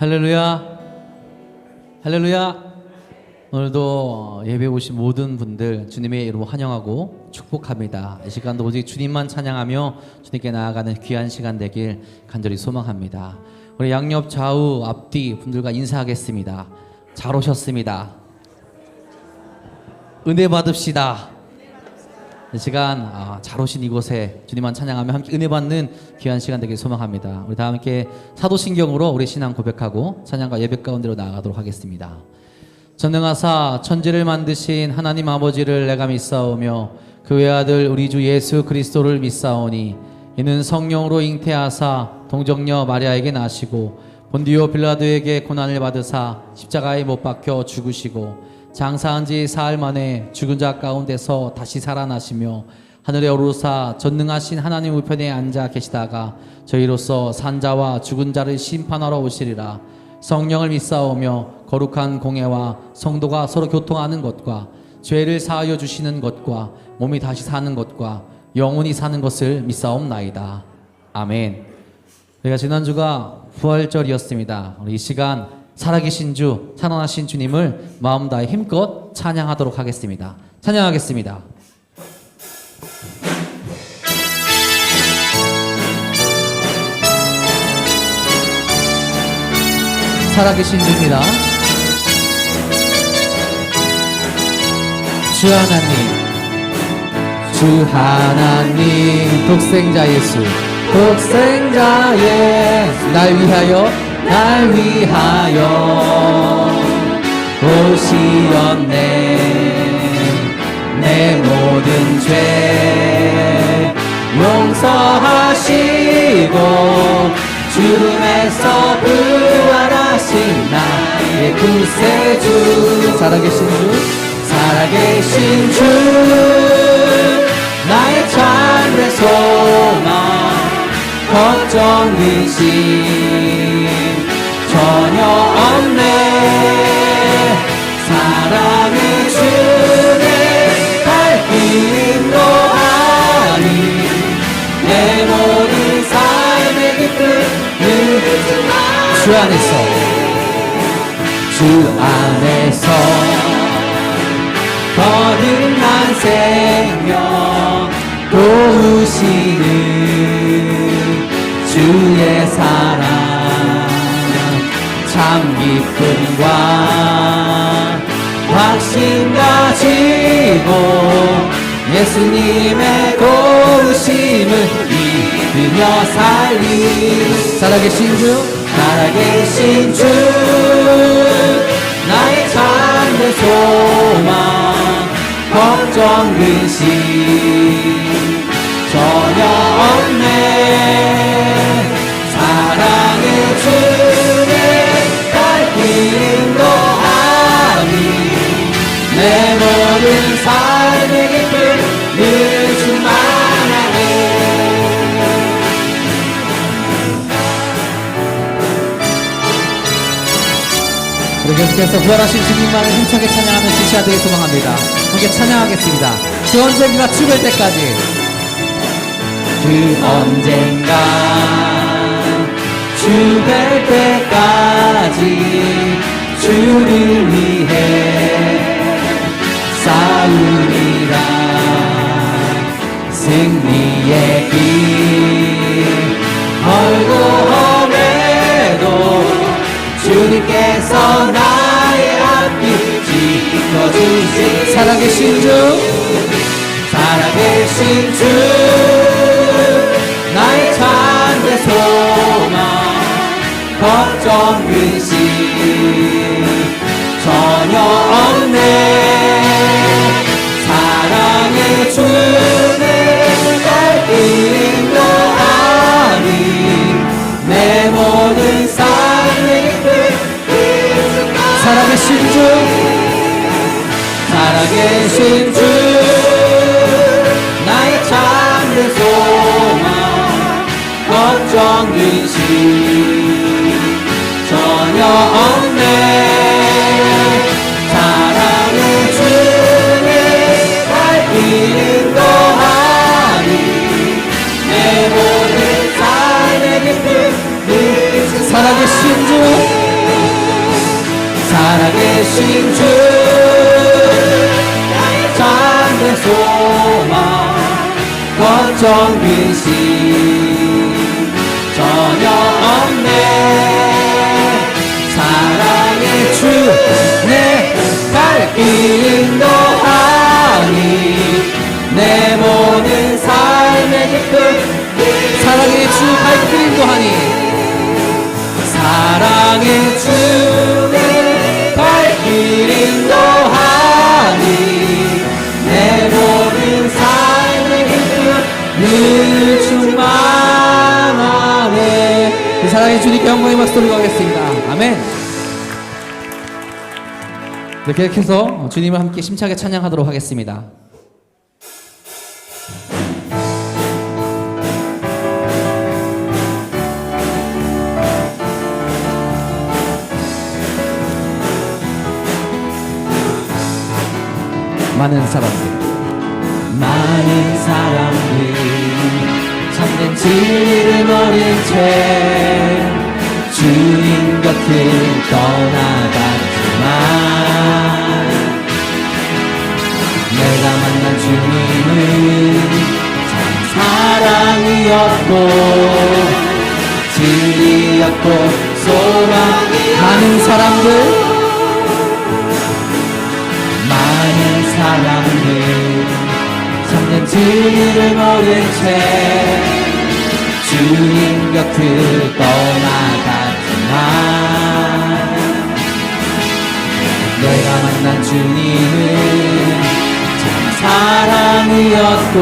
할렐루야, 할렐루야. 오늘도 예배 오신 모든 분들 주님의 이름으로 환영하고 축복합니다. 이 시간도 오직 주님만 찬양하며 주님께 나아가는 귀한 시간 되길 간절히 소망합니다. 우리 양옆 좌우 앞뒤 분들과 인사하겠습니다. 잘 오셨습니다. 은혜 받읍시다. 이 시간 잘 오신 이곳에 주님만 찬양하며 함께 은혜 받는 귀한 시간 되길 소망합니다. 우리 다 함께 사도신경으로 우리 신앙 고백하고 찬양과 예배 가운데로 나아가도록 하겠습니다. 전능하사 천지를 만드신 하나님 아버지를 내가 믿사오며 그 외아들 우리 주 예수 그리스도를 믿사오니 이는 성령으로 잉태하사 동정녀 마리아에게 나시고 본디오 빌라도에게 고난을 받으사 십자가에 못 박혀 죽으시고 장사한 지 사흘 만에 죽은 자 가운데서 다시 살아나시며 하늘에 오르사 전능하신 하나님 우편에 앉아 계시다가 저희로서 산자와 죽은 자를 심판하러 오시리라. 성령을 믿사오며 거룩한 공예와 성도가 서로 교통하는 것과 죄를 사하여 주시는 것과 몸이 다시 사는 것과 영원히 사는 것을 믿사옵나이다. 아멘. 우리가 지난주가 부활절이었습니다. 우리 이 시간 살아계신 주, 살아나신 주님을 마음 다해 힘껏 찬양하도록 하겠습니다. 찬양하겠습니다. 살아계신 주입니다. 주 하나님, 주 하나님, 독생자 예수, 독생자 예수, 날 위하여 오시었네. 내 모든 죄 용서하시고 죽음에서 부활하신 나의 구세주. 살아계신 주, 나의 참된 소망, 걱정 근심 전혀 없네. 사랑의 주내 갈 길도 아니 내 모든 삶의 기쁨 주 안에서 거듭난 생명 도우시는 주의 사랑 참 기쁨과 확신 가지고 예수님의 고우심을 믿으며 살리. 살아계신 주, 나의 참된 소망, 걱정 근심 전혀 없네. 사랑의 주내 갈 길도 아니 내 모든 삶의 기쁨 늘 충만하네. 우리 계속해서 부활하신 주님만을 힘차게 찬양하는 지시가 되길 소망합니다. 함께 찬양하겠습니다. 그 언젠가 죽을 때까지, 그 언젠가 죽을 때까지 주를 위해 싸우리라. 승리의 길 걸고 오래도 주님께서 나의 앞길 지켜주시. 살아계신 주, 나의 참된 소망, 걱정 근심 전혀 없네. 사랑의 주는 갈 길도 아니 내 모든 삶의 기쁨. 살아계신 주, 나의 참된 소망, 걱정 근심 전혀 없네. 사랑의 주는 갈 길도 아니 내 모든 삶의 기쁨. 살아계신 주, 살아계신 주 나의 잠든 소망 걱정 근심 전혀 없네. 사랑의 주 내 갈 길 인도하니 내 모든 삶의 기쁨 사랑의 주 갈 길 인도하니 사랑의 주 내 갈 길 인도하니 내 모든 삶의 기쁨 늘 충만하네. 그 사랑의 주님께 영광의 박수 드리고 가겠습니다. 아멘. 이렇게 계속해서 주님을 함께 심차게 찬양하도록 하겠습니다. 많은 사람들 참된 진리를 모른 채 주님 곁을 떠나갔지만 내가 만난 주님은 참 사랑이었고 진리였고 소망이었고 많은 사람들 참된 진리를 모른 채 주님 곁을 떠나갔지만 내가 만난 주님은 참 사랑이었고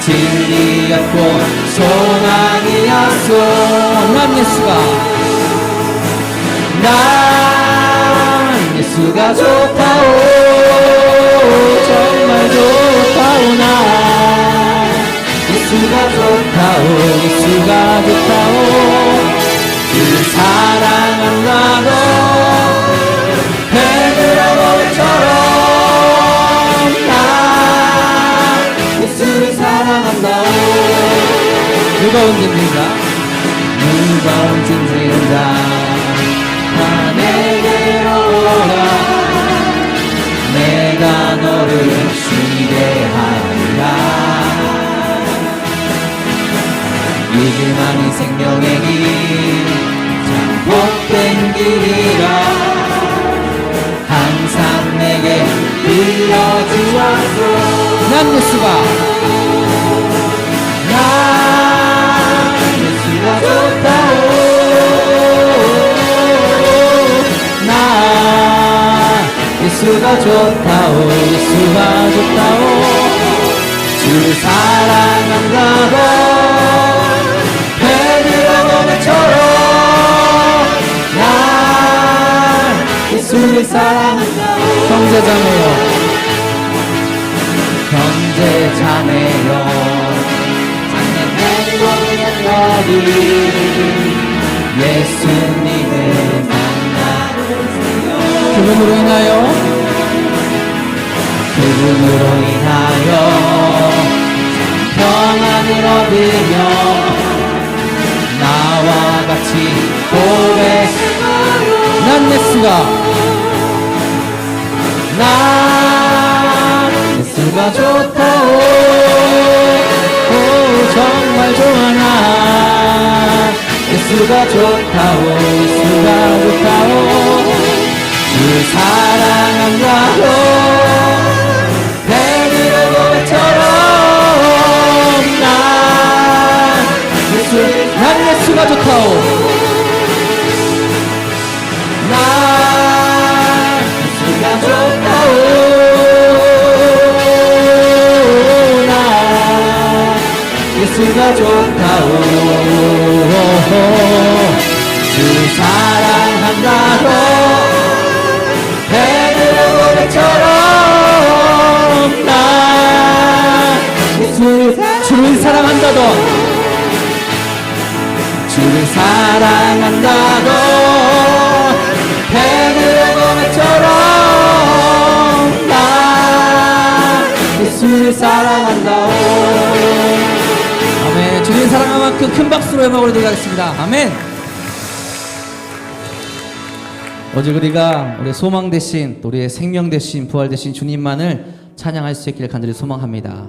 진리였고 소망이었소. 난 예수가 좋다오 정말 좋다오 나 예수가 좋다오 그 사랑한다고 베드로 고백처럼 나 예수를 사랑한다오. 무거운 짐진 자 다 내게로 오라 내가 너를 쉬게 하리라. 이 길만이 생명의 길 참 복된 길이라 항상 내게 들려주었소. 난 예수가 좋다오 예수가 좋다오 주 사랑한다고 베드로 고백처럼 난 예수를 사랑한다오. 형제자매여 작년 행복이 예수님을 그분으로 인하여 평안을 얻으며 나와 같이 고백. 난 예수가 좋다오 정말 좋아 나 예수가 좋다오 주 사랑한다고 베드로 고백처럼 난 예수가 좋다오 난 예수가 좋다오 난 예수가 좋다오 주 사랑한다고 베드로 고백처럼 난 주를 사랑한다던 주를 사랑한다고 베드로 고백처럼 난 예수를 사랑한다고. 아멘. 주님 사랑한 만큼 큰 박수로 영광을 드리겠습니다. 아멘. 오직 우리가 우리의 소망 대신 또 우리의 생명 대신 부활 대신 주님만을 찬양할 수 있기를 간절히 소망합니다.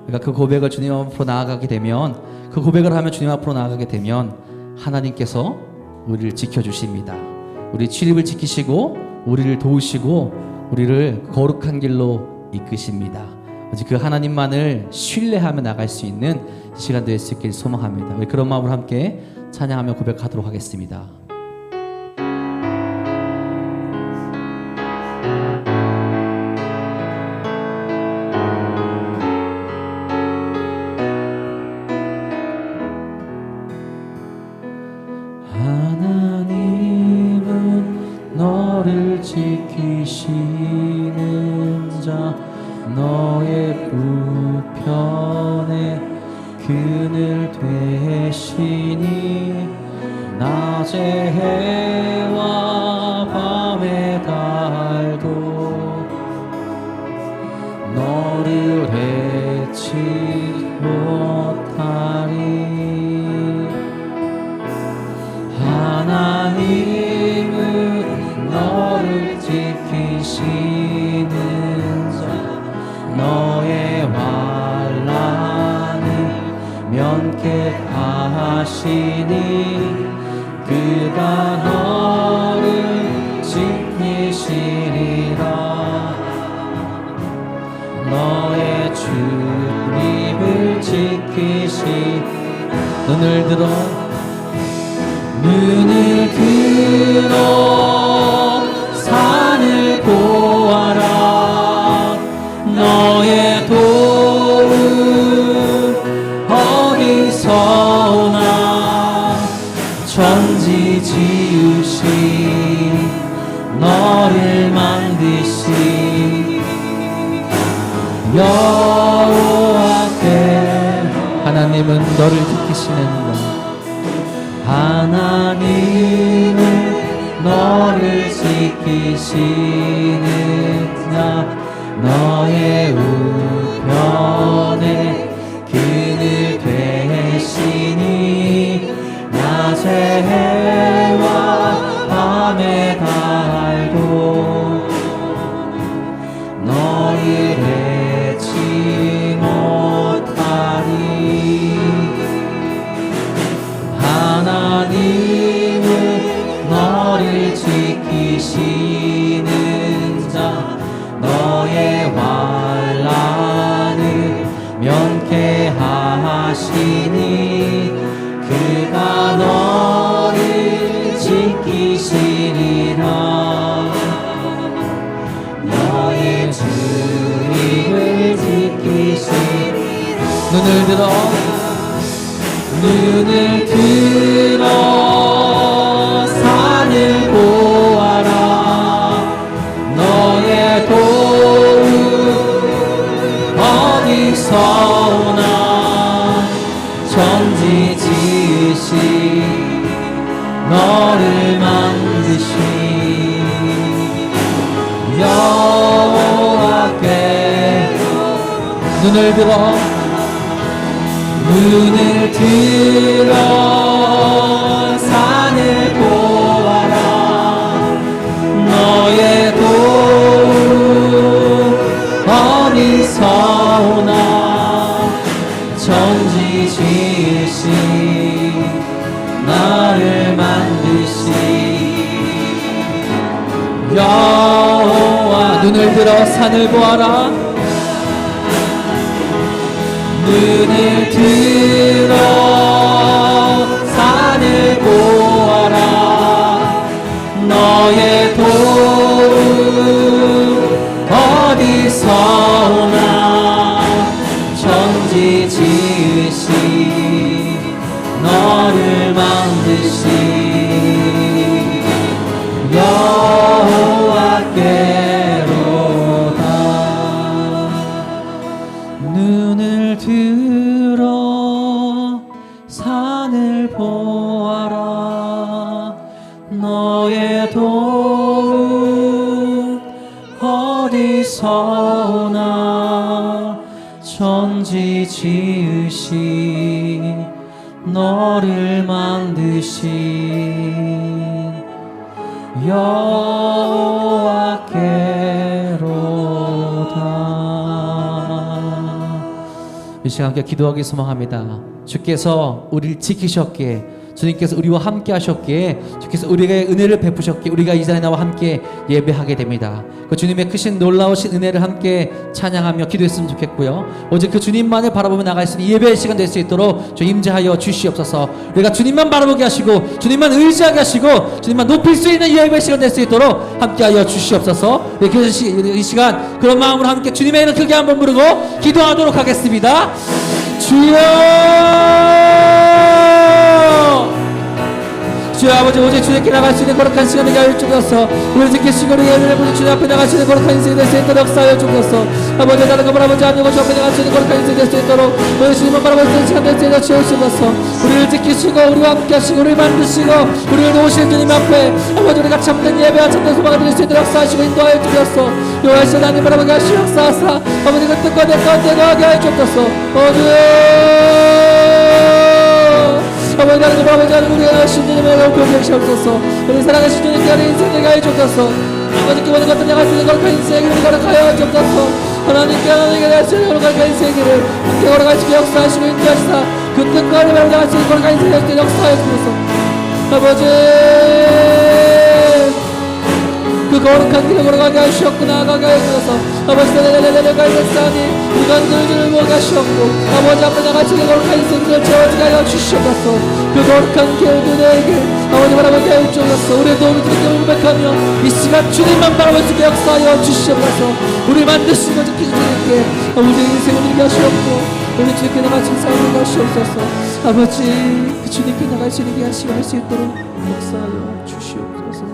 그러니까 그 고백을 주님 앞으로 나아가게 되면, 그 고백을 하면 주님 앞으로 나아가게 되면 하나님께서 우리를 지켜주십니다. 우리 출입을 지키시고 우리를 도우시고 우리를 거룩한 길로 이끄십니다. 오직 그 하나님만을 신뢰하며 나갈 수 있는 시간 될 수 있길 소망합니다. 우리 그런 마음으로 함께 찬양하며 고백하도록 하겠습니다. 하나님은 너를 지키시는 자, 너의 우편에 그늘 되시니 낮의 해와 밤의 달도 너를 해치 못하리. 하나님은 너를 지키시는 자, 너의 환난을 면케하시니 그가 너를 지키시리라. 너의 출입을 지키시. 눈을 들어 산을 보아라. 너의 도움 어디서 오나. 천지 지으신 너를 만드신 여호와께. 하나님은 너를 지키시는 것. 하나님은 너를 지키시는 자, 너의 우편에 그늘 되시니 낮의 해와 밤의 달도 너를 해치 못하리. 하나님은 너를 지키시는 자, 너의 환난을 면케하시니 그가 너를 지키시리라. 너의 주입을 지키시리라. 눈을 들어 산을 보아라. 너의 도움 어디서 오나. 천지 지으신 너를 만드신 여호와께. 눈을 들어 산을 보아라. 너의 도움 어디서 오나. 천지 지으신 나를 만드신 여호와. 눈을 들어 산을 보아라. 눈을 들어 산을 보아라. 너의 도움 어디서 오나. 천지 지으신 너를 만드신 여호와께로다. 눈을 들어 산을 보아라. 너의 도움 어디서 오나. 천지 지으신 너를 만드신 여호와께로다. 이 시간 함께 기도하기 소망합니다. 주께서 우리를 지키셨기에, 주님께서 우리와 함께 하셨기에, 주께서 우리에게 은혜를 베푸셨기에 우리가 이 자리에 나와 함께 예배하게 됩니다. 그 주님의 크신 놀라우신 은혜를 함께 찬양하며 기도했으면 좋겠고요. 오직 그 주님만을 바라보며 나갈 수 있는 예배의 시간 될 수 있도록 주 임재하여 주시옵소서. 우리가 주님만 바라보게 하시고 주님만 의지하게 하시고 주님만 높일 수 있는 예배의 시간 될 수 있도록 함께하여 주시옵소서. 이 시간 그런 마음으로 함께 주님의 이름 크게 한번 부르고 기도하도록 하겠습니다. 주여, 주여 아버지, 오직 주님께 나갈 수 있는 거룩한 시간을 하여 주옵소서. 우리 지키시고 우리 예배를 보니 주님 앞에 나갈 수 있는 거룩한 인생이 될 수 있도록 역사하여 주옵소서. 아버지, 다른 거 바라보지 않고 주 앞에 나갈 수 있는 거룩한 인생이 될 수 있도록 우리 주님을 바라볼 수 있는 시간 될 수 있도록 주옵소서. 우리를 지키시고 우리와 함께 하시고 우리를 만드시고 우리를 도우시는 주님 앞에 아버지, 우리가 참된 예배와 참된 소망을 드릴 수 있도록 역사하시고 인도하여 주옵소서. 여호와의 하나님 바라보게 하시고 역사하사 아버지, 그 뜻과 내 가운데 거하게 하여 주옵소서. 아버지, 나를 바라보지 않는 우리가 신주님의 공평히 하옵소서. 우리 사랑하신 주님께 하는 인생을 가해 주옵소서. 아버지께 모든 것들 향할 수 있는 거룩한 인생을 걸어가여 주옵소서. 하나님께 할 수 있는 거룩한 인생을 함께 걸어가시고 역사하시고 인도하시사 그 뜻과 하나님을 향할 수 있는 거룩한 인생을 역사하여 주옵소서. 아버지, 그 거룩한 길을 걸어가게 하시옵고 나아가게 하셔서 아버지, 내가 일사하니 우리가 늘 보게 하시옵고 아버지 앞에 나가시는 거룩한 인생을 채워지게 하여 주시옵소서. 그 거룩한 길을 내게 아버지 바라보게 하여 주옵소서. 우리의 도움이 주님께 고백하며 이 시간 주님만 바라볼 수 있게 역사하여 주시옵소서. 우리 만드시고 지키신 주님께 아버지 인생을 누리게 하시옵고 우리 주님께 나가신 삶을 하시옵소서. 아버지, 그 주님께 나가시는 게 시간 할 수 있도록 역사하여 주시옵소서.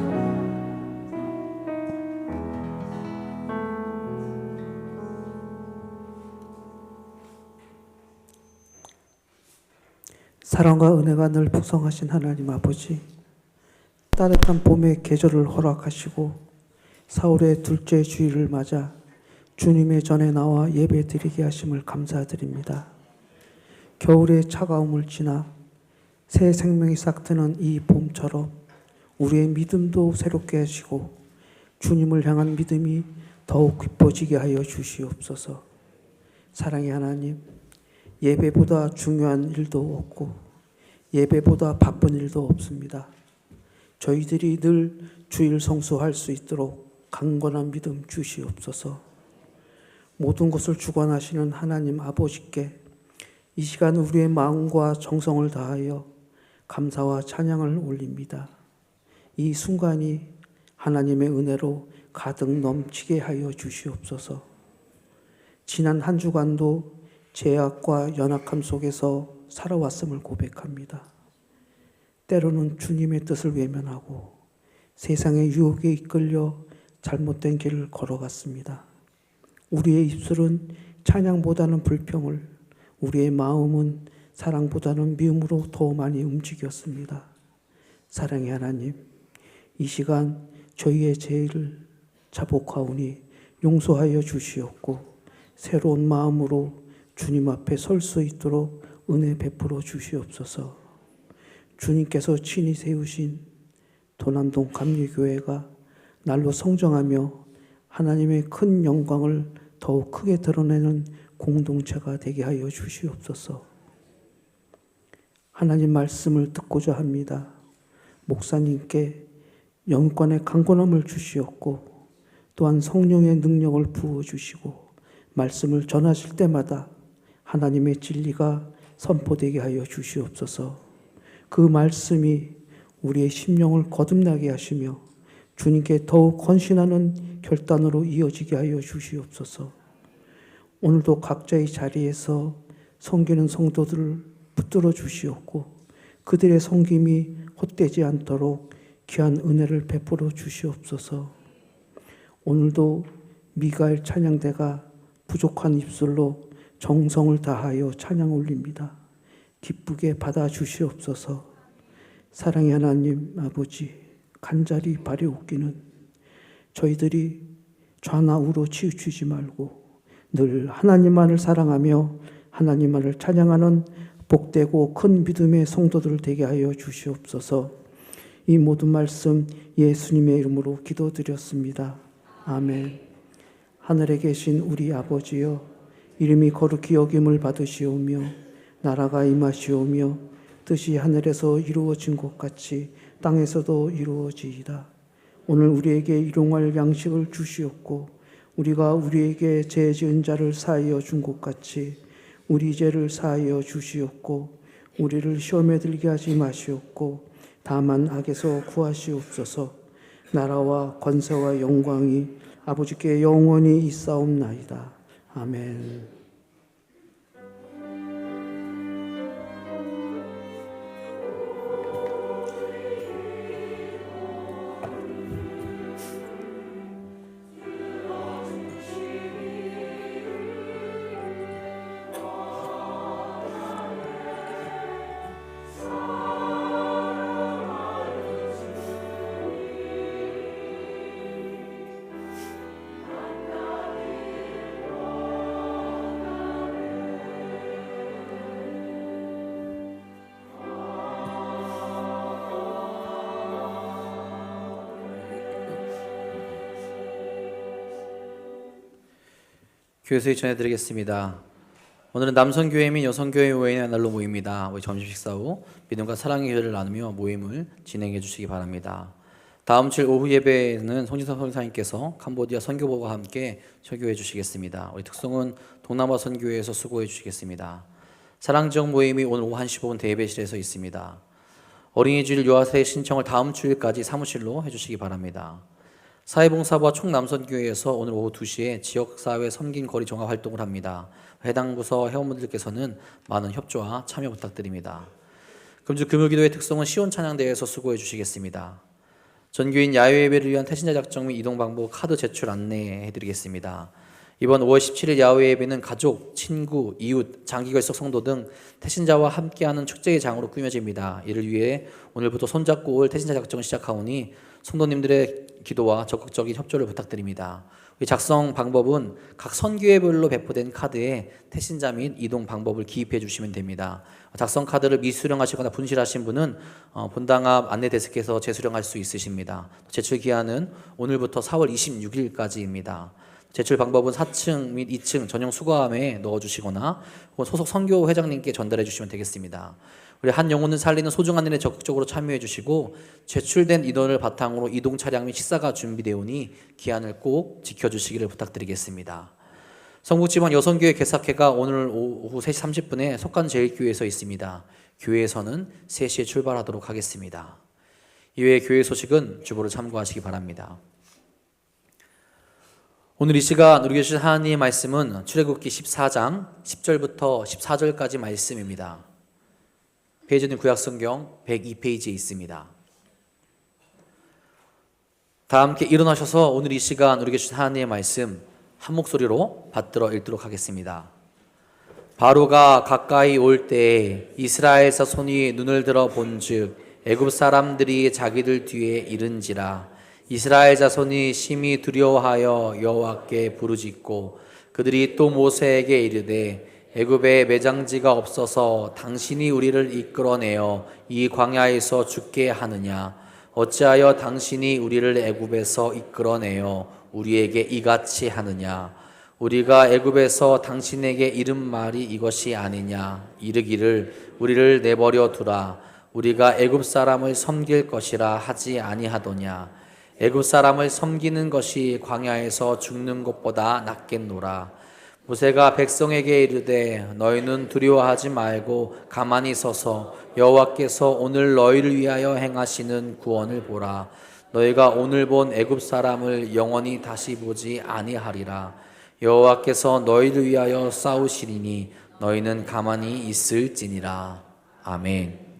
사랑과 은혜가 늘 풍성하신 하나님 아버지, 따뜻한 봄의 계절을 허락하시고 사월의 둘째 주일을 맞아 주님의 전에 나와 예배드리게 하심을 감사드립니다. 겨울의 차가움을 지나 새 생명이 싹트는 이 봄처럼 우리의 믿음도 새롭게 하시고 주님을 향한 믿음이 더욱 깊어지게 하여 주시옵소서. 사랑의 하나님, 예배보다 중요한 일도 없고 예배보다 바쁜 일도 없습니다. 저희들이 늘 주일 성수할 수 있도록 강건한 믿음 주시옵소서. 모든 것을 주관하시는 하나님 아버지께 이 시간 우리의 마음과 정성을 다하여 감사와 찬양을 올립니다. 이 순간이 하나님의 은혜로 가득 넘치게 하여 주시옵소서. 지난 한 주간도 죄악과 연약함 속에서 살아왔음을 고백합니다. 때로는 주님의 뜻을 외면하고 세상의 유혹에 이끌려 잘못된 길을 걸어갔습니다. 우리의 입술은 찬양보다는 불평을, 우리의 마음은 사랑보다는 미움으로 더 많이 움직였습니다. 사랑의 하나님, 이 시간 저희의 죄를 자복하오니 용서하여 주시옵고 새로운 마음으로 주님 앞에 설 수 있도록 은혜 베풀어 주시옵소서. 주님께서 친히 세우신 도남동 감리교회가 날로 성장하며 하나님의 큰 영광을 더욱 크게 드러내는 공동체가 되게 하여 주시옵소서. 하나님 말씀을 듣고자 합니다. 목사님께 영권의 강건함을 주시옵고 또한 성령의 능력을 부어주시고 말씀을 전하실 때마다 하나님의 진리가 선포되게 하여 주시옵소서. 그 말씀이 우리의 심령을 거듭나게 하시며 주님께 더욱 헌신하는 결단으로 이어지게 하여 주시옵소서. 오늘도 각자의 자리에서 섬기는 성도들을 붙들어 주시옵고 그들의 섬김이 헛되지 않도록 귀한 은혜를 베풀어 주시옵소서. 오늘도 미가엘 찬양대가 부족한 입술로 정성을 다하여 찬양 올립니다. 기쁘게 받아 주시옵소서. 사랑의 하나님 아버지, 간절히 바라옵기는 저희들이 좌나 우로 치우치지 말고 늘 하나님만을 사랑하며 하나님만을 찬양하는 복되고 큰 믿음의 성도들 되게 하여 주시옵소서. 이 모든 말씀 예수님의 이름으로 기도드렸습니다. 아멘. 하늘에 계신 우리 아버지여, 이름이 거룩히 여김을 받으시오며 나라가 임하시오며 뜻이 하늘에서 이루어진 것 같이 땅에서도 이루어지이다. 오늘 우리에게 일용할 양식을 주시옵고 우리가 우리에게 죄 지은 자를 사하여 준 것 같이 우리 죄를 사하여 주시옵고 우리를 시험에 들게 하지 마시옵고 다만 악에서 구하시옵소서. 나라와 권세와 영광이 아버지께 영원히 있사옵나이다. 아멘. 교회소식 전해드리겠습니다. 오늘은 남성교회 및 여성교회 모임의 날로 모입니다. 우리 점심 식사 후 믿음과 사랑의 교회를 나누며 모임을 진행해 주시기 바랍니다. 다음 주 오후 예배에는 송진선 선교사님께서 캄보디아 선교부와 함께 설교해 주시겠습니다. 우리 특송은 동남아 선교회에서 수고해 주시겠습니다. 사랑지역 모임이 오늘 오후 1시 5분 대예배실에서 있습니다. 어린이주일 유아세의 신청을 다음 주일까지 사무실로 해주시기 바랍니다. 사회봉사부와 총남선교회에서 오늘 오후 2시에 지역사회 섬긴 거리 종합 활동을 합니다. 해당 부서 회원분들께서는 많은 협조와 참여 부탁드립니다. 금주 금요기도의 특성은 시온찬양대회에서 수고해 주시겠습니다. 전교인 야외 예배를 위한 태신자 작정 및 이동 방법 카드 제출 안내해 드리겠습니다. 이번 5월 17일 야외 예배는 가족, 친구, 이웃, 장기결석 성도 등 태신자와 함께하는 축제의 장으로 꾸며집니다. 이를 위해 오늘부터 손잡고 올 태신자 작정을 시작하오니 성도님들의 기도와 적극적인 협조를 부탁드립니다. 작성 방법은 각 선교회별로 배포된 카드에 태신자 및 이동 방법을 기입해 주시면 됩니다. 작성 카드를 미수령하시거나 분실하신 분은 본당 앞 안내 데스크에서 재수령할 수 있으십니다. 제출 기한은 오늘부터 4월 26일까지입니다. 제출 방법은 4층 및 2층 전용 수거함에 넣어주시거나 소속 선교 회장님께 전달해 주시면 되겠습니다. 우리 한 영혼을 살리는 소중한 일에 적극적으로 참여해 주시고 제출된 인원을 바탕으로 이동 차량 및 식사가 준비되오니 기한을 꼭 지켜주시기를 부탁드리겠습니다. 성북지방 여성교회 개사회가 오늘 오후 3시 30분에 속간제일교회에서 있습니다. 교회에서는 3시에 출발하도록 하겠습니다. 이외의 교회 소식은 주보를 참고하시기 바랍니다. 오늘 이 시간 우리 주신 하나님의 말씀은 출애굽기 14장 10절부터 14절까지 말씀입니다. 페이지는 구약성경 102페이지에 있습니다. 다 함께 일어나셔서 오늘 이 시간 우리에게 주신 하나님의 말씀 한 목소리로 받들어 읽도록 하겠습니다. 바로가 가까이 올 때에 이스라엘 자손이 눈을 들어 본즉 애굽 사람들이 자기들 뒤에 이른지라. 이스라엘 자손이 심히 두려워하여 여호와께 부르짖고 그들이 또 모세에게 이르되 애굽에 매장지가 없어서 당신이 우리를 이끌어내어 이 광야에서 죽게 하느냐. 어찌하여 당신이 우리를 애굽에서 이끌어내어 우리에게 이같이 하느냐. 우리가 애굽에서 당신에게 이른 말이 이것이 아니냐. 이르기를 우리를 내버려 두라. 우리가 애굽 사람을 섬길 것이라 하지 아니하더냐. 애굽 사람을 섬기는 것이 광야에서 죽는 것보다 낫겠노라. 모세가 백성에게 이르되 너희는 두려워하지 말고 가만히 서서 여호와께서 오늘 너희를 위하여 행하시는 구원을 보라. 너희가 오늘 본 애굽 사람을 영원히 다시 보지 아니하리라. 여호와께서 너희를 위하여 싸우시리니 너희는 가만히 있을지니라. 아멘.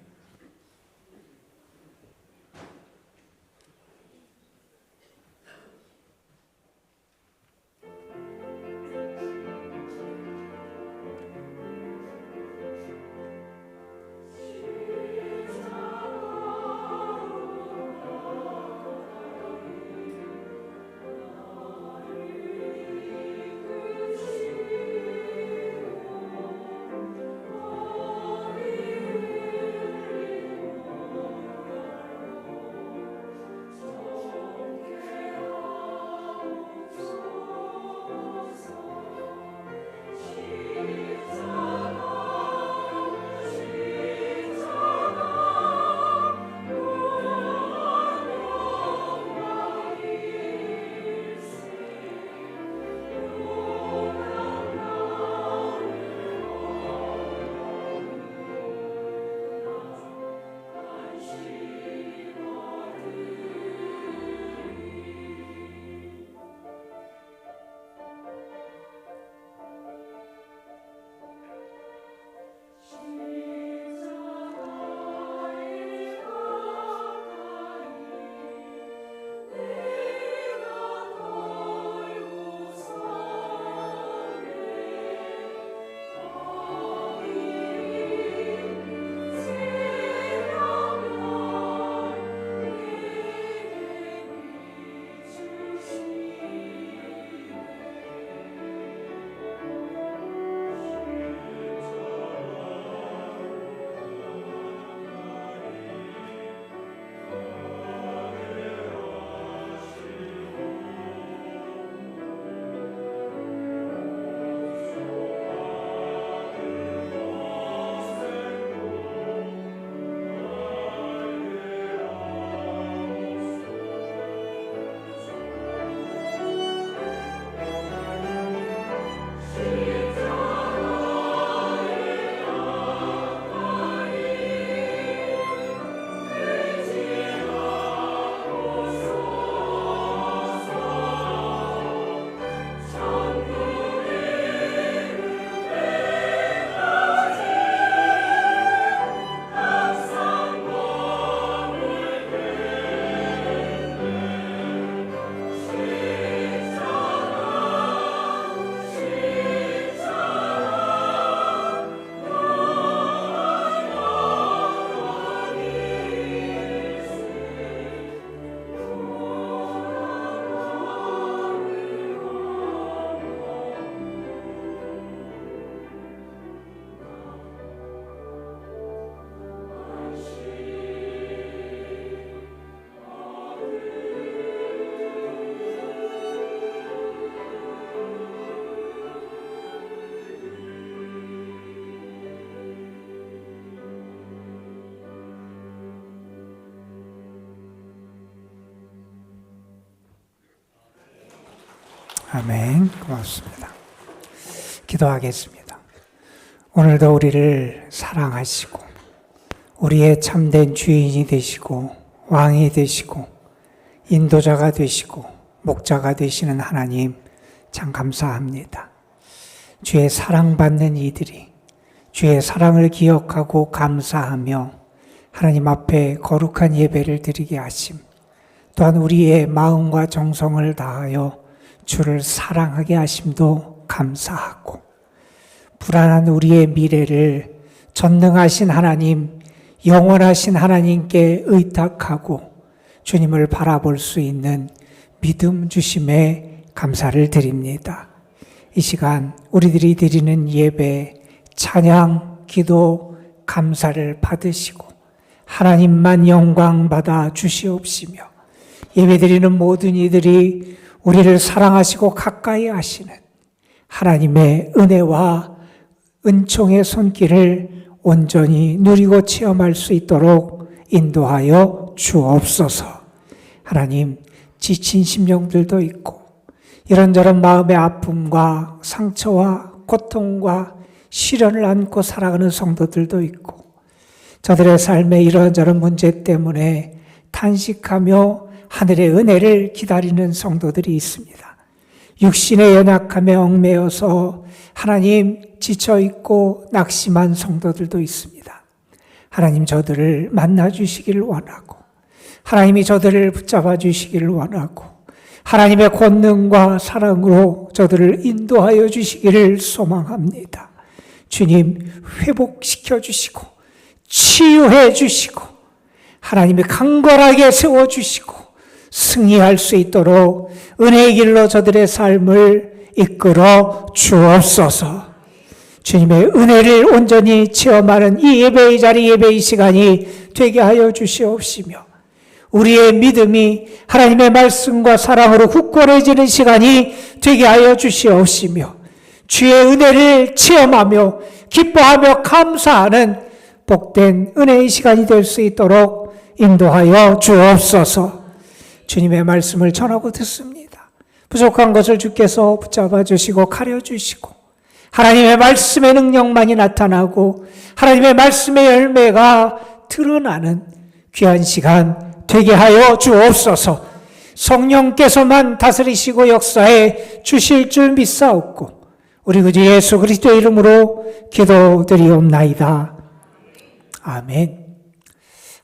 아멘. 고맙습니다. 기도하겠습니다. 오늘도 우리를 사랑하시고 우리의 참된 주인이 되시고 왕이 되시고 인도자가 되시고 목자가 되시는 하나님 참 감사합니다. 주의 사랑받는 이들이 주의 사랑을 기억하고 감사하며 하나님 앞에 거룩한 예배를 드리게 하심, 또한 우리의 마음과 정성을 다하여 주를 사랑하게 하심도 감사하고, 불안한 우리의 미래를 전능하신 하나님, 영원하신 하나님께 의탁하고 주님을 바라볼 수 있는 믿음 주심에 감사를 드립니다. 이 시간 우리들이 드리는 예배, 찬양, 기도, 감사를 받으시고 하나님만 영광 받아 주시옵시며, 예배드리는 모든 이들이 우리를 사랑하시고 가까이 하시는 하나님의 은혜와 은총의 손길을 온전히 누리고 체험할 수 있도록 인도하여 주옵소서. 하나님, 지친 심령들도 있고 이런저런 마음의 아픔과 상처와 고통과 시련을 안고 살아가는 성도들도 있고, 저들의 삶의 이런저런 문제 때문에 탄식하며 하늘의 은혜를 기다리는 성도들이 있습니다. 육신의 연약함에 얽매여서 하나님 지쳐있고 낙심한 성도들도 있습니다. 하나님, 저들을 만나주시기를 원하고 하나님이 저들을 붙잡아 주시기를 원하고 하나님의 권능과 사랑으로 저들을 인도하여 주시기를 소망합니다. 주님, 회복시켜 주시고 치유해 주시고 하나님이 강건하게 세워주시고 승리할 수 있도록 은혜의 길로 저들의 삶을 이끌어 주옵소서. 주님의 은혜를 온전히 체험하는 이 예배의 자리, 예배의 시간이 되게 하여 주시옵시며, 우리의 믿음이 하나님의 말씀과 사랑으로 굳건해지는 시간이 되게 하여 주시옵시며, 주의 은혜를 체험하며 기뻐하며 감사하는 복된 은혜의 시간이 될 수 있도록 인도하여 주옵소서. 주님의 말씀을 전하고 듣습니다. 부족한 것을 주께서 붙잡아 주시고 가려 주시고 하나님의 말씀의 능력만이 나타나고 하나님의 말씀의 열매가 드러나는 귀한 시간 되게 하여 주옵소서. 성령께서만 다스리시고 역사해 주실 줄 믿사옵고 우리 구주 예수 그리스도의 이름으로 기도드리옵나이다. 아멘.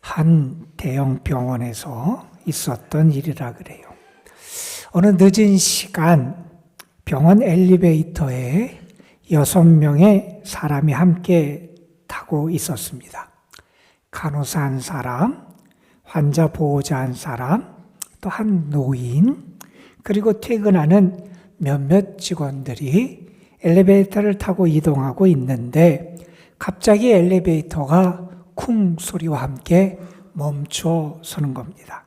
한 대형 병원에서 있었던 일이라 그래요. 어느 늦은 시간 병원 엘리베이터에 6명의 사람이 함께 타고 있었습니다. 간호사 한 사람, 환자 보호자 한 사람, 또 한 노인, 그리고 퇴근하는 몇몇 직원들이 엘리베이터를 타고 이동하고 있는데 갑자기 엘리베이터가 쿵 소리와 함께 멈춰 서는 겁니다.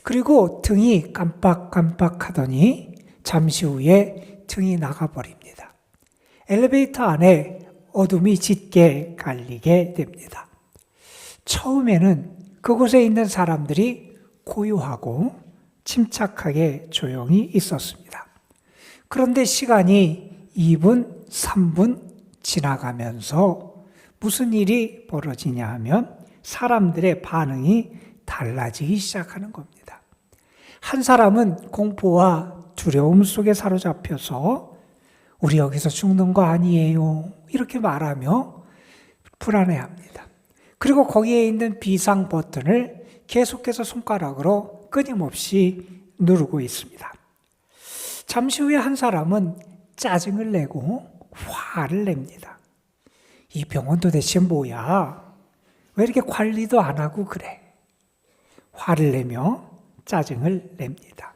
그리고 등이 깜빡깜빡하더니 잠시 후에 등이 나가버립니다. 엘리베이터 안에 어둠이 짙게 깔리게 됩니다. 처음에는 그곳에 있는 사람들이 고요하고 침착하게 조용히 있었습니다. 그런데 시간이 2분, 3분 지나가면서 무슨 일이 벌어지냐 하면 사람들의 반응이 달라지기 시작하는 겁니다. 한 사람은 공포와 두려움 속에 사로잡혀서 우리 여기서 죽는 거 아니에요 이렇게 말하며 불안해합니다. 그리고 거기에 있는 비상 버튼을 계속해서 손가락으로 끊임없이 누르고 있습니다. 잠시 후에 한 사람은 짜증을 내고 화를 냅니다. 이 병원 도대체 뭐야? 왜 이렇게 관리도 안 하고 그래? 화를 내며 짜증을 냅니다.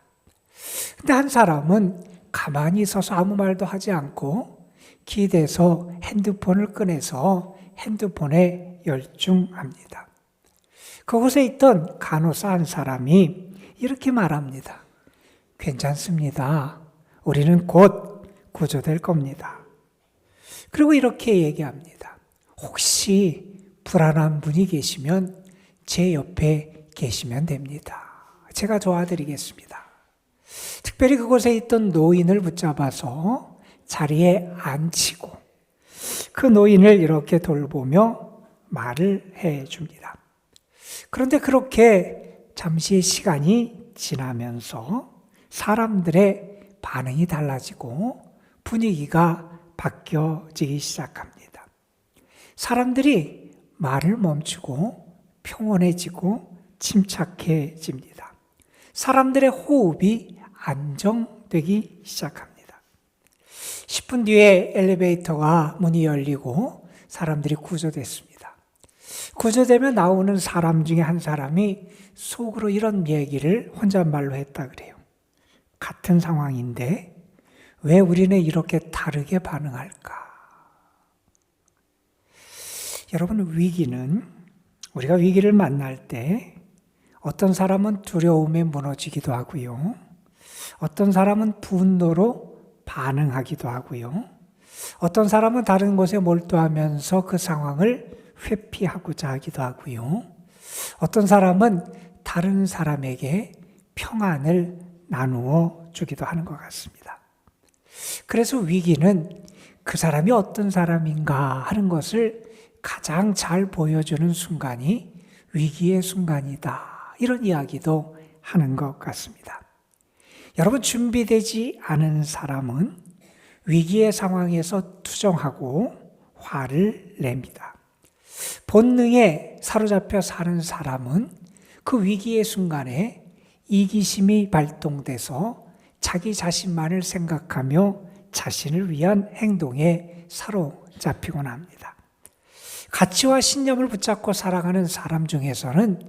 근데 한 사람은 가만히 있어서 아무 말도 하지 않고 기대서 핸드폰을 꺼내서 핸드폰에 열중합니다. 그곳에 있던 간호사 한 사람이 이렇게 말합니다. 괜찮습니다. 우리는 곧 구조될 겁니다. 그리고 이렇게 얘기합니다. 혹시 불안한 분이 계시면 제 옆에 계시면 됩니다. 제가 도와드리겠습니다. 특별히 그곳에 있던 노인을 붙잡아서 자리에 앉히고 그 노인을 이렇게 돌보며 말을 해 줍니다. 그런데 그렇게 잠시의 시간이 지나면서 사람들의 반응이 달라지고 분위기가 바뀌어지기 시작합니다. 사람들이 말을 멈추고 평온해지고 침착해집니다. 사람들의 호흡이 안정되기 시작합니다. 10분 뒤에 엘리베이터가 문이 열리고 사람들이 구조됐습니다. 구조되면 나오는 사람 중에 한 사람이 속으로 이런 얘기를 혼잣말로 했다 그래요. 같은 상황인데 왜 우리는 이렇게 다르게 반응할까? 여러분, 우리가 위기를 만날 때 어떤 사람은 두려움에 무너지기도 하고요. 어떤 사람은 분노로 반응하기도 하고요. 어떤 사람은 다른 곳에 몰두하면서 그 상황을 회피하고자 하기도 하고요. 어떤 사람은 다른 사람에게 평안을 나누어 주기도 하는 것 같습니다. 그래서 위기는 그 사람이 어떤 사람인가 하는 것을 가장 잘 보여주는 순간이 위기의 순간이다. 이런 이야기도 하는 것 같습니다. 여러분, 준비되지 않은 사람은 위기의 상황에서 투정하고 화를 냅니다. 본능에 사로잡혀 사는 사람은 그 위기의 순간에 이기심이 발동돼서 자기 자신만을 생각하며 자신을 위한 행동에 사로잡히곤 합니다. 가치와 신념을 붙잡고 살아가는 사람 중에서는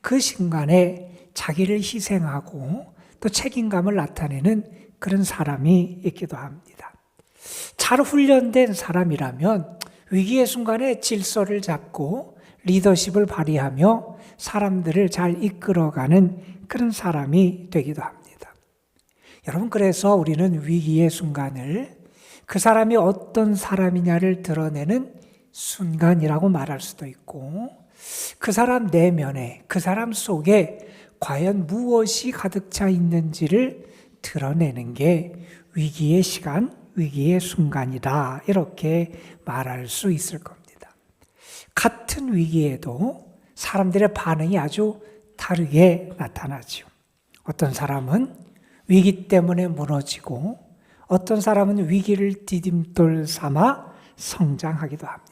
그 순간에 자기를 희생하고 또 책임감을 나타내는 그런 사람이 있기도 합니다. 잘 훈련된 사람이라면 위기의 순간에 질서를 잡고 리더십을 발휘하며 사람들을 잘 이끌어가는 그런 사람이 되기도 합니다. 여러분, 그래서 우리는 위기의 순간을 그 사람이 어떤 사람이냐를 드러내는 순간이라고 말할 수도 있고, 그 사람 내면에, 그 사람 속에 과연 무엇이 가득 차 있는지를 드러내는 게 위기의 시간, 위기의 순간이다. 이렇게 말할 수 있을 겁니다. 같은 위기에도 사람들의 반응이 아주 다르게 나타나죠. 어떤 사람은 위기 때문에 무너지고 어떤 사람은 위기를 디딤돌 삼아 성장하기도 합니다.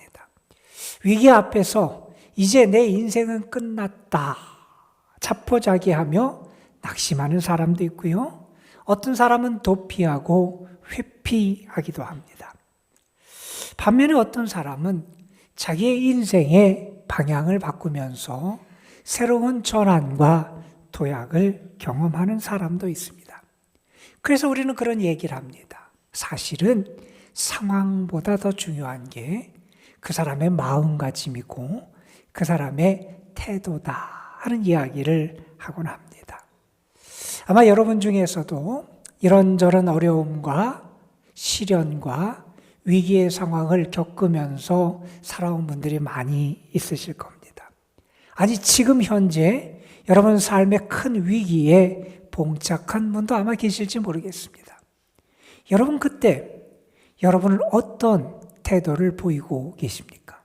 위기 앞에서 이제 내 인생은 끝났다 자포자기하며 낙심하는 사람도 있고요. 어떤 사람은 도피하고 회피하기도 합니다. 반면에 어떤 사람은 자기의 인생의 방향을 바꾸면서 새로운 전환과 도약을 경험하는 사람도 있습니다. 그래서 우리는 그런 얘기를 합니다. 사실은 상황보다 더 중요한 게 그 사람의 마음가짐이고 그 사람의 태도다 하는 이야기를 하곤 합니다. 아마 여러분 중에서도 이런저런 어려움과 시련과 위기의 상황을 겪으면서 살아온 분들이 많이 있으실 겁니다. 아니, 지금 현재 여러분 삶의 큰 위기에 봉착한 분도 아마 계실지 모르겠습니다. 여러분, 그때 여러분은 어떤 태도를 보이고 계십니까?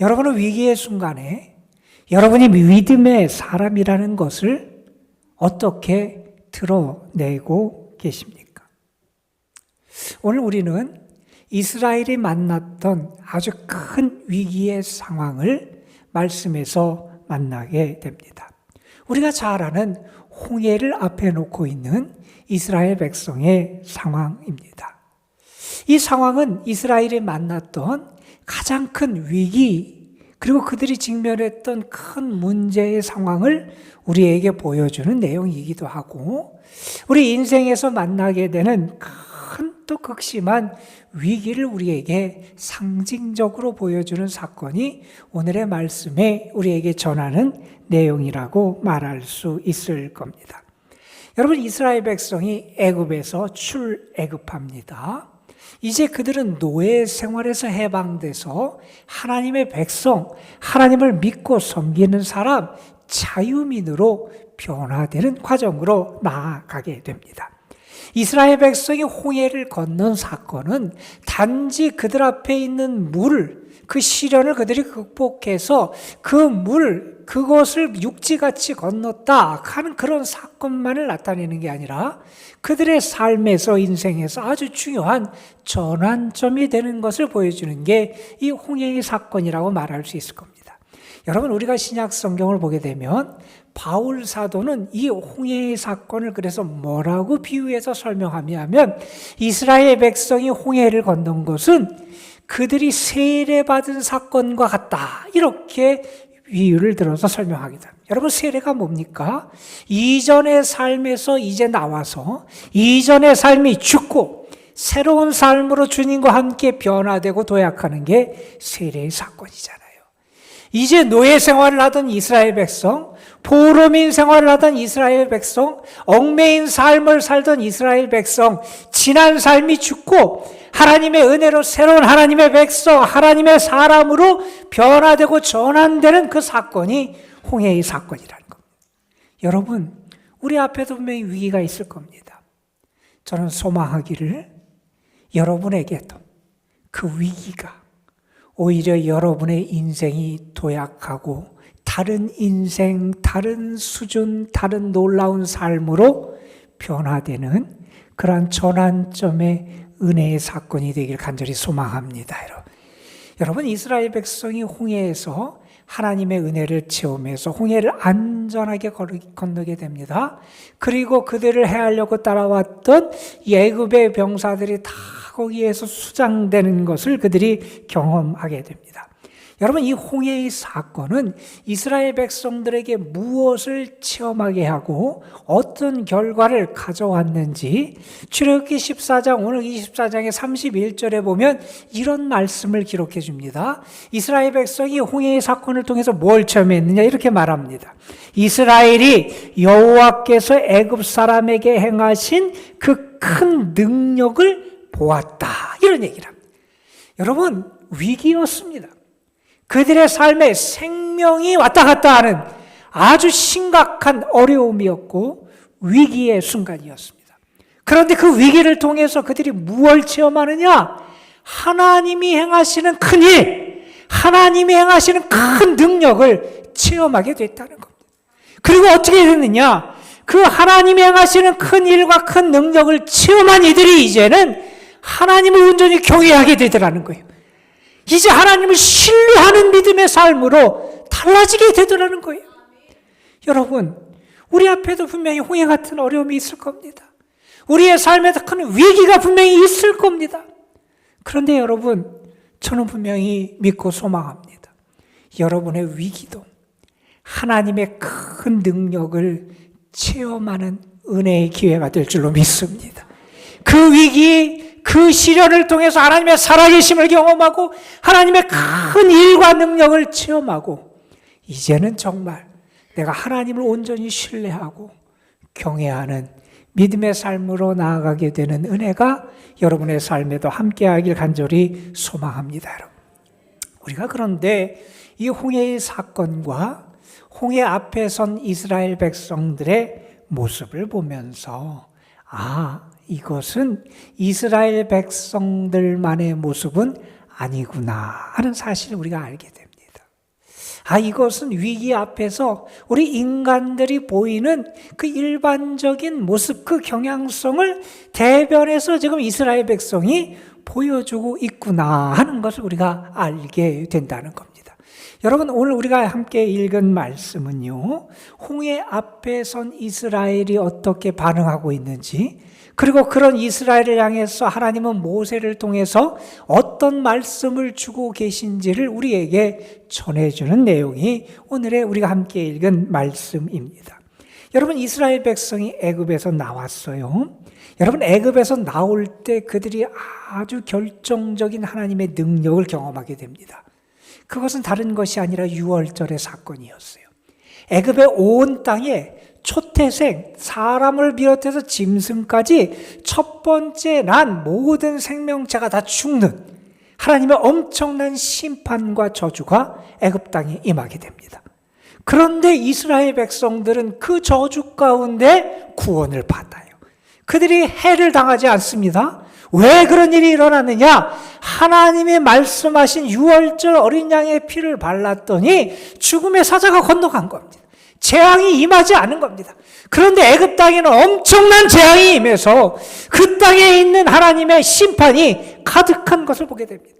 여러분은 위기의 순간에 여러분이 믿음의 사람이라는 것을 어떻게 드러내고 계십니까? 오늘 우리는 이스라엘이 만났던 아주 큰 위기의 상황을 말씀에서 만나게 됩니다. 우리가 잘 아는 홍해를 앞에 놓고 있는 이스라엘 백성의 상황입니다. 이 상황은 이스라엘이 만났던 가장 큰 위기, 그리고 그들이 직면했던 큰 문제의 상황을 우리에게 보여주는 내용이기도 하고, 우리 인생에서 만나게 되는 큰 또 극심한 위기를 우리에게 상징적으로 보여주는 사건이 오늘의 말씀에 우리에게 전하는 내용이라고 말할 수 있을 겁니다. 여러분, 이스라엘 백성이 애굽에서 출애굽합니다. 이제 그들은 노예 생활에서 해방돼서 하나님의 백성, 하나님을 믿고 섬기는 사람, 자유민으로 변화되는 과정으로 나아가게 됩니다. 이스라엘 백성이 홍해를 건넌 사건은 단지 그들 앞에 있는 그 시련을 그들이 극복해서 그것을 육지같이 건넜다 하는 그런 사건만을 나타내는 게 아니라 그들의 삶에서, 인생에서 아주 중요한 전환점이 되는 것을 보여주는 게 이 홍해의 사건이라고 말할 수 있을 겁니다. 여러분, 우리가 신약 성경을 보게 되면 바울 사도는 이 홍해의 사건을 그래서 뭐라고 비유해서 설명하냐면, 이스라엘 백성이 홍해를 건넌 것은 그들이 세례받은 사건과 같다, 이렇게 비유를 들어서 설명하기도 합니다. 여러분, 세례가 뭡니까? 이전의 삶에서 이제 나와서 이전의 삶이 죽고 새로운 삶으로 주님과 함께 변화되고 도약하는 게 세례의 사건이잖아요. 이제 노예 생활을 하던 이스라엘 백성, 포로민 생활을 하던 이스라엘 백성, 얽매인 삶을 살던 이스라엘 백성, 지난 삶이 죽고 하나님의 은혜로 새로운 하나님의 백성, 하나님의 사람으로 변화되고 전환되는 그 사건이 홍해의 사건이라는 겁니다. 여러분, 우리 앞에도 분명히 위기가 있을 겁니다. 저는 소망하기를 여러분에게도 그 위기가 오히려 여러분의 인생이 도약하고 다른 인생, 다른 수준, 다른 놀라운 삶으로 변화되는 그러한 전환점의 은혜의 사건이 되길 간절히 소망합니다. 여러분, 이스라엘 백성이 홍해에서 하나님의 은혜를 체험해서 홍해를 안전하게 건너게 됩니다. 그리고 그들을 해하려고 따라왔던 애굽의 병사들이 다 거기에서 수장되는 것을 그들이 경험하게 됩니다. 여러분, 이 홍해의 사건은 이스라엘 백성들에게 무엇을 체험하게 하고 어떤 결과를 가져왔는지 출애굽기 14장, 오늘 24장의 31절에 보면 이런 말씀을 기록해 줍니다. 이스라엘 백성이 홍해의 사건을 통해서 뭘 체험했느냐, 이렇게 말합니다. 이스라엘이 여호와께서 애굽 사람에게 행하신 그 큰 능력을 보았다, 이런 얘기를 합니다. 여러분, 위기였습니다. 그들의 삶에 생명이 왔다 갔다 하는 아주 심각한 어려움이었고 위기의 순간이었습니다. 그런데 그 위기를 통해서 그들이 무엇을 체험하느냐? 하나님이 행하시는 큰 일, 하나님이 행하시는 큰 능력을 체험하게 됐다는 겁니다. 그리고 어떻게 됐느냐? 그 하나님이 행하시는 큰 일과 큰 능력을 체험한 이들이 이제는 하나님을 온전히 경외하게 되더라는 거예요. 이제 하나님을 신뢰하는 믿음의 삶으로 달라지게 되더라는 거예요. 여러분, 우리 앞에도 분명히 홍해 같은 어려움이 있을 겁니다. 우리의 삶에도 큰 위기가 분명히 있을 겁니다. 그런데 여러분, 저는 분명히 믿고 소망합니다. 여러분의 위기도 하나님의 큰 능력을 체험하는 은혜의 기회가 될 줄로 믿습니다. 그 위기, 그 시련을 통해서 하나님의 살아계심을 경험하고 하나님의 큰 일과 능력을 체험하고 이제는 정말 내가 하나님을 온전히 신뢰하고 경외하는 믿음의 삶으로 나아가게 되는 은혜가 여러분의 삶에도 함께하길 간절히 소망합니다. 여러분, 우리가 그런데 이 홍해의 사건과 홍해 앞에 선 이스라엘 백성들의 모습을 보면서 이것은 이스라엘 백성들만의 모습은 아니구나 하는 사실을 우리가 알게 됩니다. 이것은 위기 앞에서 우리 인간들이 보이는 그 일반적인 모습, 그 경향성을 대변해서 지금 이스라엘 백성이 보여주고 있구나 하는 것을 우리가 알게 된다는 겁니다. 여러분, 오늘 우리가 함께 읽은 말씀은요, 홍해 앞에 선 이스라엘이 어떻게 반응하고 있는지, 그리고 그런 이스라엘을 향해서 하나님은 모세를 통해서 어떤 말씀을 주고 계신지를 우리에게 전해주는 내용이 오늘의 우리가 함께 읽은 말씀입니다. 여러분, 이스라엘 백성이 애굽에서 나왔어요. 여러분, 애굽에서 나올 때 그들이 아주 결정적인 하나님의 능력을 경험하게 됩니다. 그것은 다른 것이 아니라 유월절의 사건이었어요. 애굽의 온 땅에 초태생, 사람을 비롯해서 짐승까지 첫 번째 난 모든 생명체가 다 죽는 하나님의 엄청난 심판과 저주가 애굽 땅에 임하게 됩니다. 그런데 이스라엘 백성들은 그 저주 가운데 구원을 받아요. 그들이 해를 당하지 않습니다. 왜 그런 일이 일어났느냐? 하나님이 말씀하신 유월절 어린 양의 피를 발랐더니 죽음의 사자가 건너간 겁니다. 재앙이 임하지 않은 겁니다. 그런데 애굽 땅에는 엄청난 재앙이 임해서 그 땅에 있는 하나님의 심판이 가득한 것을 보게 됩니다.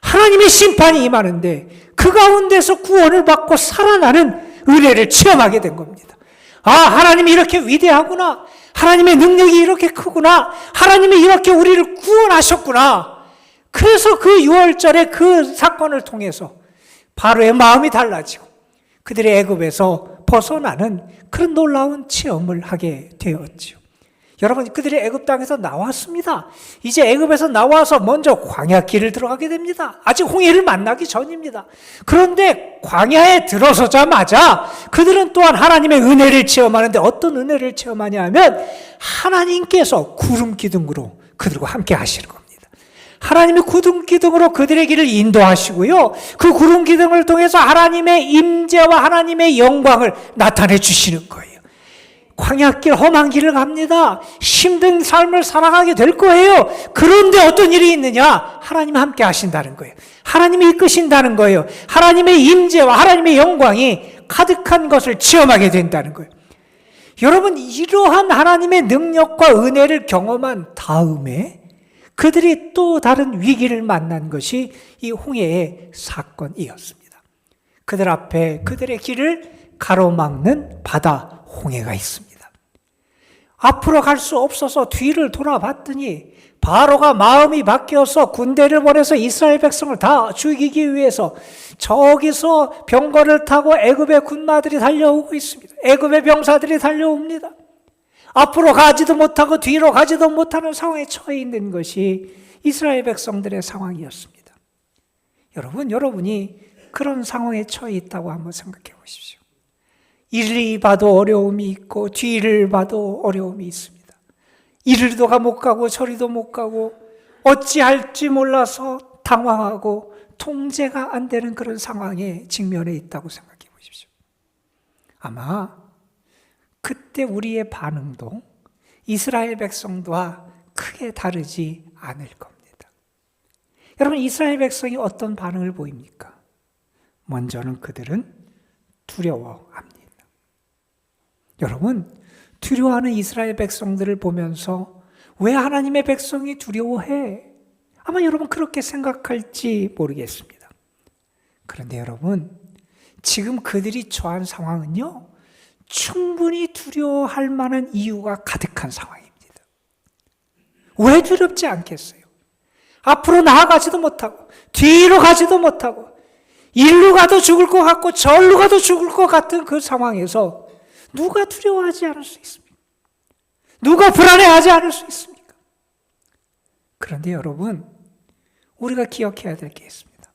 하나님의 심판이 임하는데 그 가운데서 구원을 받고 살아나는 은혜를 체험하게 된 겁니다. 아, 하나님이 이렇게 위대하구나. 하나님의 능력이 이렇게 크구나. 하나님이 이렇게 우리를 구원하셨구나. 그래서 그 6월절에 그 사건을 통해서 바로의 마음이 달라지고 그들이 애굽에서 벗어나는 그런 놀라운 체험을 하게 되었지요. 여러분, 그들이 애굽 땅에서 나왔습니다. 이제 애굽에서 나와서 먼저 광야길을 들어가게 됩니다. 아직 홍해를 만나기 전입니다. 그런데 광야에 들어서자마자 그들은 또한 하나님의 은혜를 체험하는데 어떤 은혜를 체험하냐 하면 하나님께서 구름 기둥으로 그들과 함께 하시는 겁니다. 하나님이 구름 기둥으로 그들의 길을 인도하시고요. 그 구름 기둥을 통해서 하나님의 임재와 하나님의 영광을 나타내 주시는 거예요. 광야길 험한 길을 갑니다. 힘든 삶을 살아가게 될 거예요. 그런데 어떤 일이 있느냐? 하나님 함께 하신다는 거예요. 하나님이 이끄신다는 거예요. 하나님의 임재와 하나님의 영광이 가득한 것을 체험하게 된다는 거예요. 여러분, 이러한 하나님의 능력과 은혜를 경험한 다음에 그들이 또 다른 위기를 만난 것이 이 홍해의 사건이었습니다. 그들 앞에 그들의 길을 가로막는 바다 홍해가 있습니다. 앞으로 갈 수 없어서 뒤를 돌아봤더니 바로가 마음이 바뀌어서 군대를 보내서 이스라엘 백성을 다 죽이기 위해서 저기서 병거를 타고 애굽의 군마들이 달려오고 있습니다. 애굽의 병사들이 달려옵니다. 앞으로 가지도 못하고 뒤로 가지도 못하는 상황에 처해 있는 것이 이스라엘 백성들의 상황이었습니다. 여러분, 여러분이 그런 상황에 처해 있다고 한번 생각해 보십시오. 이리 봐도 어려움이 있고 뒤를 봐도 어려움이 있습니다. 이리도가 못 가고 저리도 못 가고 어찌할지 몰라서 당황하고 통제가 안 되는 그런 상황에 직면해 있다고 생각해 보십시오. 아마 그때 우리의 반응도 이스라엘 백성과 크게 다르지 않을 겁니다. 여러분, 이스라엘 백성이 어떤 반응을 보입니까? 먼저는 그들은 두려워합니다. 여러분, 두려워하는 이스라엘 백성들을 보면서 왜 하나님의 백성이 두려워해? 아마 여러분 그렇게 생각할지 모르겠습니다. 그런데 여러분, 지금 그들이 처한 상황은요, 충분히 두려워할 만한 이유가 가득한 상황입니다. 왜 두렵지 않겠어요? 앞으로 나아가지도 못하고 뒤로 가지도 못하고 일로 가도 죽을 것 같고 절로 가도 죽을 것 같은 그 상황에서 누가 두려워하지 않을 수 있습니까? 누가 불안해하지 않을 수 있습니까? 그런데 여러분, 우리가 기억해야 될 게 있습니다.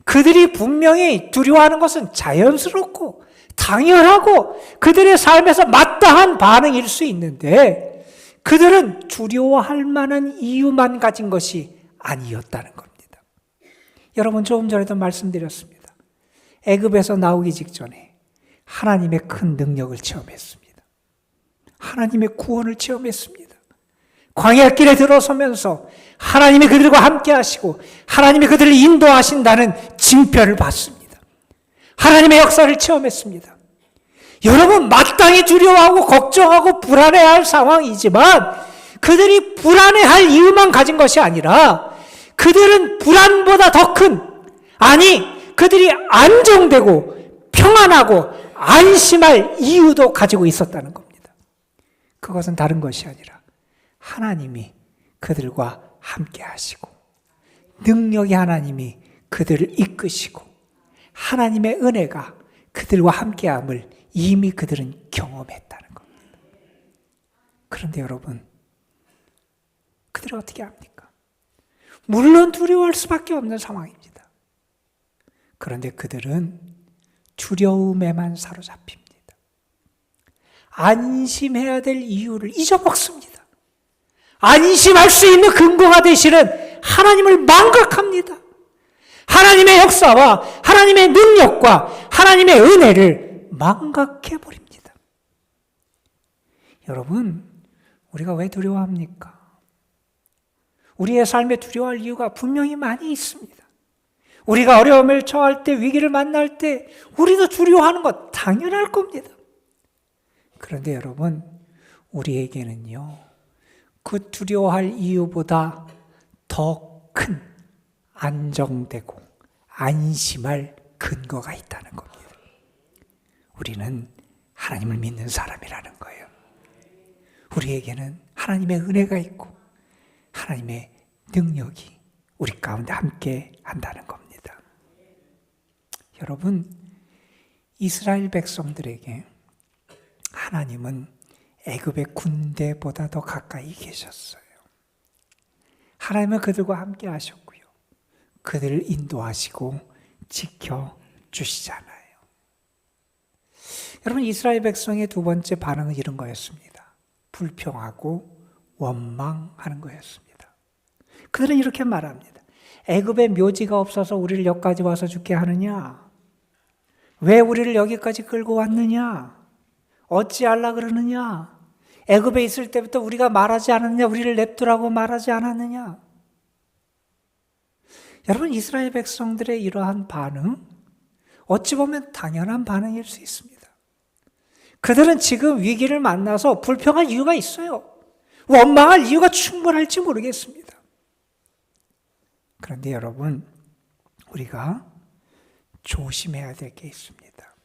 그들이 분명히 두려워하는 것은 자연스럽고 당연하고 그들의 삶에서 마땅한 반응일 수 있는데 그들은 두려워할 만한 이유만 가진 것이 아니었다는 겁니다. 여러분, 조금 전에도 말씀드렸습니다. 애굽에서 나오기 직전에 하나님의 큰 능력을 체험했습니다. 하나님의 구원을 체험했습니다. 광야길에 들어서면서 하나님이 그들과 함께 하시고 하나님이 그들을 인도하신다는 징표를 받습니다. 하나님의 역사를 체험했습니다. 여러분, 마땅히 두려워하고 걱정하고 불안해할 상황이지만 그들이 불안해할 이유만 가진 것이 아니라 그들은 불안보다 더 큰, 아니 그들이 안정되고 평안하고 안심할 이유도 가지고 있었다는 겁니다. 그것은 다른 것이 아니라 하나님이 그들과 함께 하시고 능력의 하나님이 그들을 이끄시고 하나님의 은혜가 그들과 함께함을 이미 그들은 경험했다는 겁니다. 그런데 여러분, 그들이 어떻게 합니까? 물론 두려워할 수밖에 없는 상황입니다. 그런데 그들은 두려움에만 사로잡힙니다. 안심해야 될 이유를 잊어먹습니다. 안심할 수 있는 근거가 되시는 하나님을 망각합니다. 하나님의 역사와 하나님의 능력과 하나님의 은혜를 망각해 버립니다. 여러분, 우리가 왜 두려워합니까? 우리의 삶에 두려워할 이유가 분명히 많이 있습니다. 우리가 어려움을 처할 때, 위기를 만날 때 우리도 두려워하는 것 당연할 겁니다. 그런데 여러분, 우리에게는요, 그 두려워할 이유보다 더 큰 안정되고 안심할 근거가 있다는 겁니다. 우리는 하나님을 믿는 사람이라는 거예요. 우리에게는 하나님의 은혜가 있고 하나님의 능력이 우리 가운데 함께 한다는 겁니다. 여러분, 이스라엘 백성들에게 하나님은 애굽의 군대보다 더 가까이 계셨어요. 하나님은 그들과 함께 하셨고요. 그들을 인도하시고 지켜주시잖아요. 여러분, 이스라엘 백성의 두 번째 반응은 이런 거였습니다. 불평하고 원망하는 거였습니다. 그들은 이렇게 말합니다. 애굽에 묘지가 없어서 우리를 여기까지 와서 죽게 하느냐? 왜 우리를 여기까지 끌고 왔느냐? 어찌하려 그러느냐? 애굽에 있을 때부터 우리가 말하지 않았느냐? 우리를 냅두라고 말하지 않았느냐? 여러분, 이스라엘 백성들의 이러한 반응, 어찌 보면 당연한 반응일 수 있습니다. 그들은 지금 위기를 만나서 불평할 이유가 있어요. 원망할 이유가 충분할지 모르겠습니다. 그런데 여러분, 우리가 조심해야 될 게 있습니다.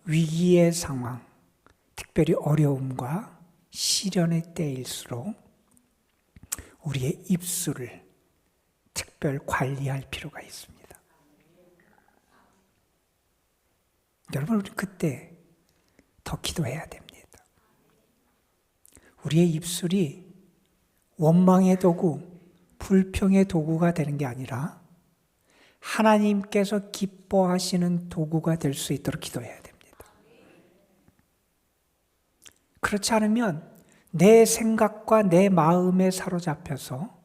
위기의 상황, 특별히 어려움과 시련의 때일수록 우리의 입술을 특별 관리할 필요가 있습니다. 여러분, 우리 그때 더 기도해야 됩니다. 우리의 입술이 원망의 도구, 불평의 도구가 되는 게 아니라 하나님께서 기뻐하시는 도구가 될 수 있도록 기도해야 됩니다. 그렇지 않으면 내 생각과 내 마음에 사로잡혀서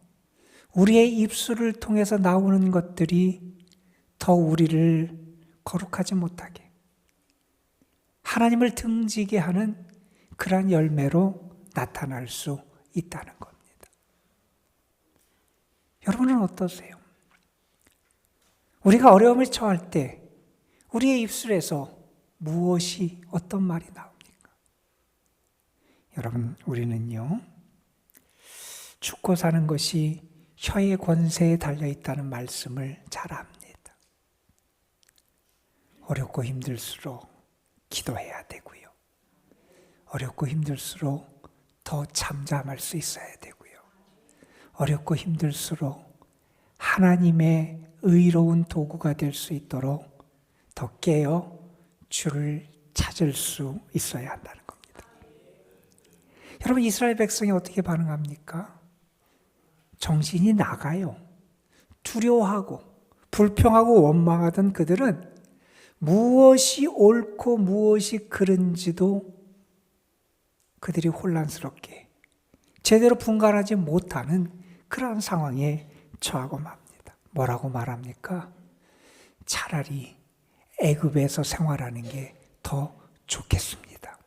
우리의 입술을 통해서 나오는 것들이 더 우리를 거룩하지 못하게, 하나님을 등지게 하는 그러한 열매로 나타날 수 있다는 겁니다. 여러분은 어떠세요? 우리가 어려움을 처할 때 우리의 입술에서 무엇이, 어떤 말이 나옵니까? 여러분, 우리는요, 죽고 사는 것이 혀의 권세에 달려있다는 말씀을 잘 압니다. 어렵고 힘들수록 기도해야 되고요. 어렵고 힘들수록 더 잠잠할 수 있어야 되고요. 어렵고 힘들수록 하나님의 의로운 도구가 될 수 있도록 더 깨어 주를 찾을 수 있어야 한다는 겁니다. 여러분, 이스라엘 백성이 어떻게 반응합니까? 정신이 나가요. 두려워하고 불평하고 원망하던 그들은 무엇이 옳고 무엇이 그른지도 그들이 혼란스럽게 제대로 분간하지 못하는 그러한 상황에 처하고 맙니다. 뭐라고 말합니까? 차라리 애굽에서 생활하는 게 더 좋겠습니다.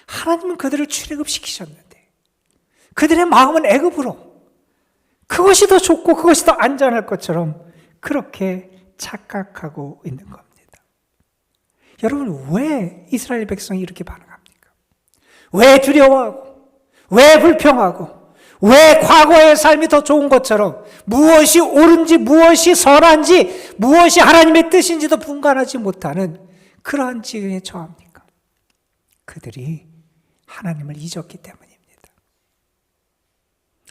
하나님은 그들을 출애굽시키셨는데 그들의 마음은 애굽으로, 그것이 더 좋고 그것이 더 안전할 것처럼 그렇게 착각하고 있는 겁니다. 여러분, 왜 이스라엘 백성이 이렇게 반응합니까? 왜 두려워하고, 왜 불평하고, 왜 과거의 삶이 더 좋은 것처럼 무엇이 옳은지, 무엇이 선한지, 무엇이 하나님의 뜻인지도 분간하지 못하는 그러한 지경에 처합니까? 그들이 하나님을 잊었기 때문입니다.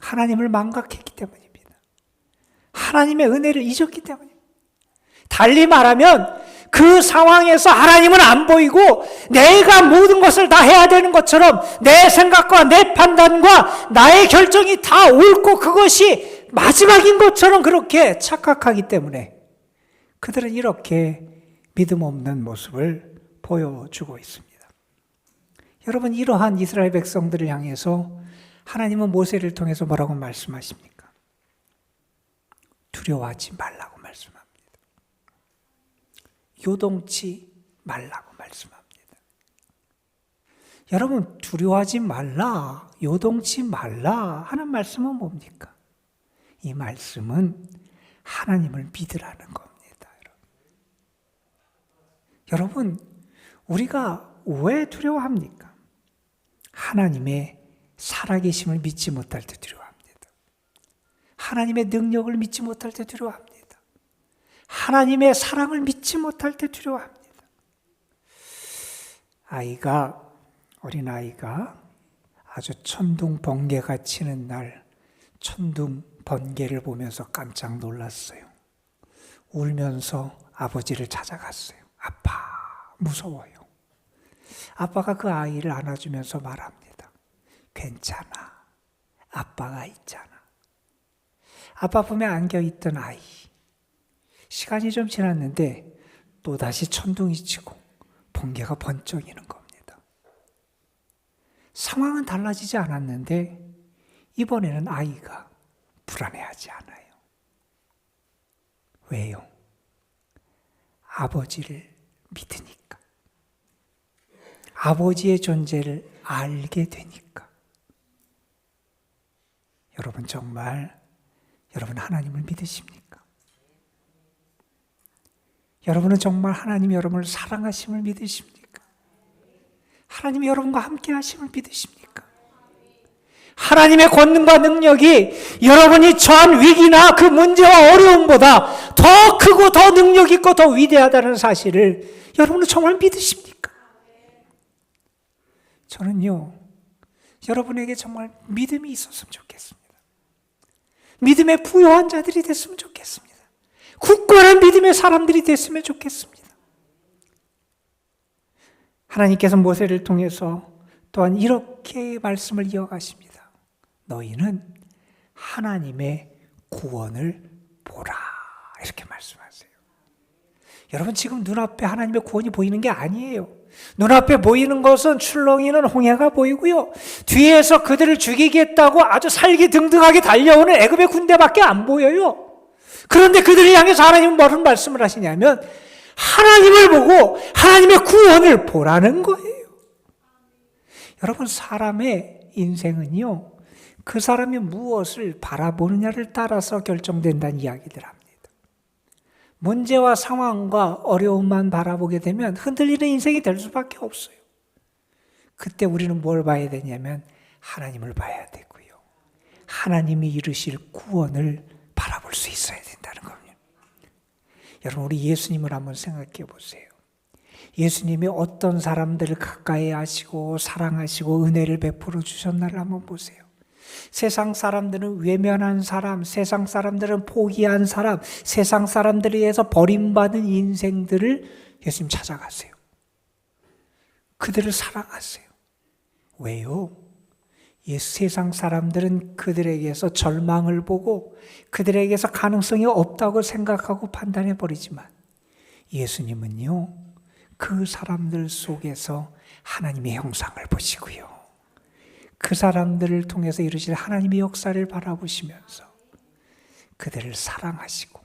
하나님을 망각했기 때문입니다. 하나님의 은혜를 잊었기 때문입니다. 달리 말하면 그 상황에서 하나님은 안 보이고 내가 모든 것을 다 해야 되는 것처럼 내 생각과 내 판단과 나의 결정이 다 옳고 그것이 마지막인 것처럼 그렇게 착각하기 때문에 그들은 이렇게 믿음 없는 모습을 보여주고 있습니다. 여러분, 이러한 이스라엘 백성들을 향해서 하나님은 모세를 통해서 뭐라고 말씀하십니까? 두려워하지 말라고 말씀합니다. 요동치 말라고 말씀합니다. 여러분, 두려워하지 말라, 요동치 말라 하는 말씀은 뭡니까? 이 말씀은 하나님을 믿으라는 겁니다. 여러분, 우리가 왜 두려워합니까? 하나님의 살아계심을 믿지 못할 때 두려워합니다. 하나님의 능력을 믿지 못할 때 두려워합니다. 하나님의 사랑을 믿지 못할 때 두려워합니다. 어린아이가 아주 천둥 번개가 치는 날 천둥 번개를 보면서 깜짝 놀랐어요. 울면서 아버지를 찾아갔어요. 아빠, 무서워요. 아빠가 그 아이를 안아주면서 말합니다. 괜찮아. 아빠가 있잖아. 아빠 품에 안겨있던 아이. 시간이 좀 지났는데 또다시 천둥이 치고 번개가 번쩍이는 겁니다. 상황은 달라지지 않았는데 이번에는 아이가 불안해하지 않아요. 왜요? 아버지를 믿으니까. 아버지의 존재를 알게 되니까. 여러분, 정말 여러분 하나님을 믿으십니까? 여러분은 정말 하나님이 여러분을 사랑하심을 믿으십니까? 하나님이 여러분과 함께 하심을 믿으십니까? 하나님의 권능과 능력이 여러분이 처한 위기나 그 문제와 어려움보다 더 크고 더 능력 있고 더 위대하다는 사실을 여러분은 정말 믿으십니까? 저는요, 여러분에게 정말 믿음이 있었으면 좋겠습니다. 믿음에 부요한 자들이 됐으면 좋겠습니다. 굳건한 믿음의 사람들이 됐으면 좋겠습니다. 하나님께서 모세를 통해서 또한 이렇게 말씀을 이어가십니다. 너희는 하나님의 구원을 보라. 이렇게 말씀하세요. 여러분, 지금 눈앞에 하나님의 구원이 보이는 게 아니에요. 눈앞에 보이는 것은 출렁이는 홍해가 보이고요. 뒤에서 그들을 죽이겠다고 아주 살기등등하게 달려오는 애굽의 군대밖에 안 보여요. 그런데 그들을 향해서 하나님은 무슨 말씀을 하시냐면 하나님을 보고 하나님의 구원을 보라는 거예요. 여러분, 사람의 인생은요, 그 사람이 무엇을 바라보느냐를 따라서 결정된다는 이야기들 합니다. 문제와 상황과 어려움만 바라보게 되면 흔들리는 인생이 될 수밖에 없어요. 그때 우리는 뭘 봐야 되냐면 하나님을 봐야 되고요. 하나님이 이루실 구원을 바라볼 수 있어야 된다는 겁니다. 여러분, 우리 예수님을 한번 생각해 보세요. 예수님이 어떤 사람들을 가까이 하시고 사랑하시고 은혜를 베풀어 주셨나를 한번 보세요. 세상 사람들은 외면한 사람, 세상 사람들은 포기한 사람, 세상 사람들에 의해서 버림받은 인생들을 예수님 찾아가세요. 그들을 사랑하세요. 왜요? 세상 사람들은 그들에게서 절망을 보고 그들에게서 가능성이 없다고 생각하고 판단해 버리지만 예수님은요, 그 사람들 속에서 하나님의 형상을 보시고요, 그 사람들을 통해서 이루실 하나님의 역사를 바라보시면서 그들을 사랑하시고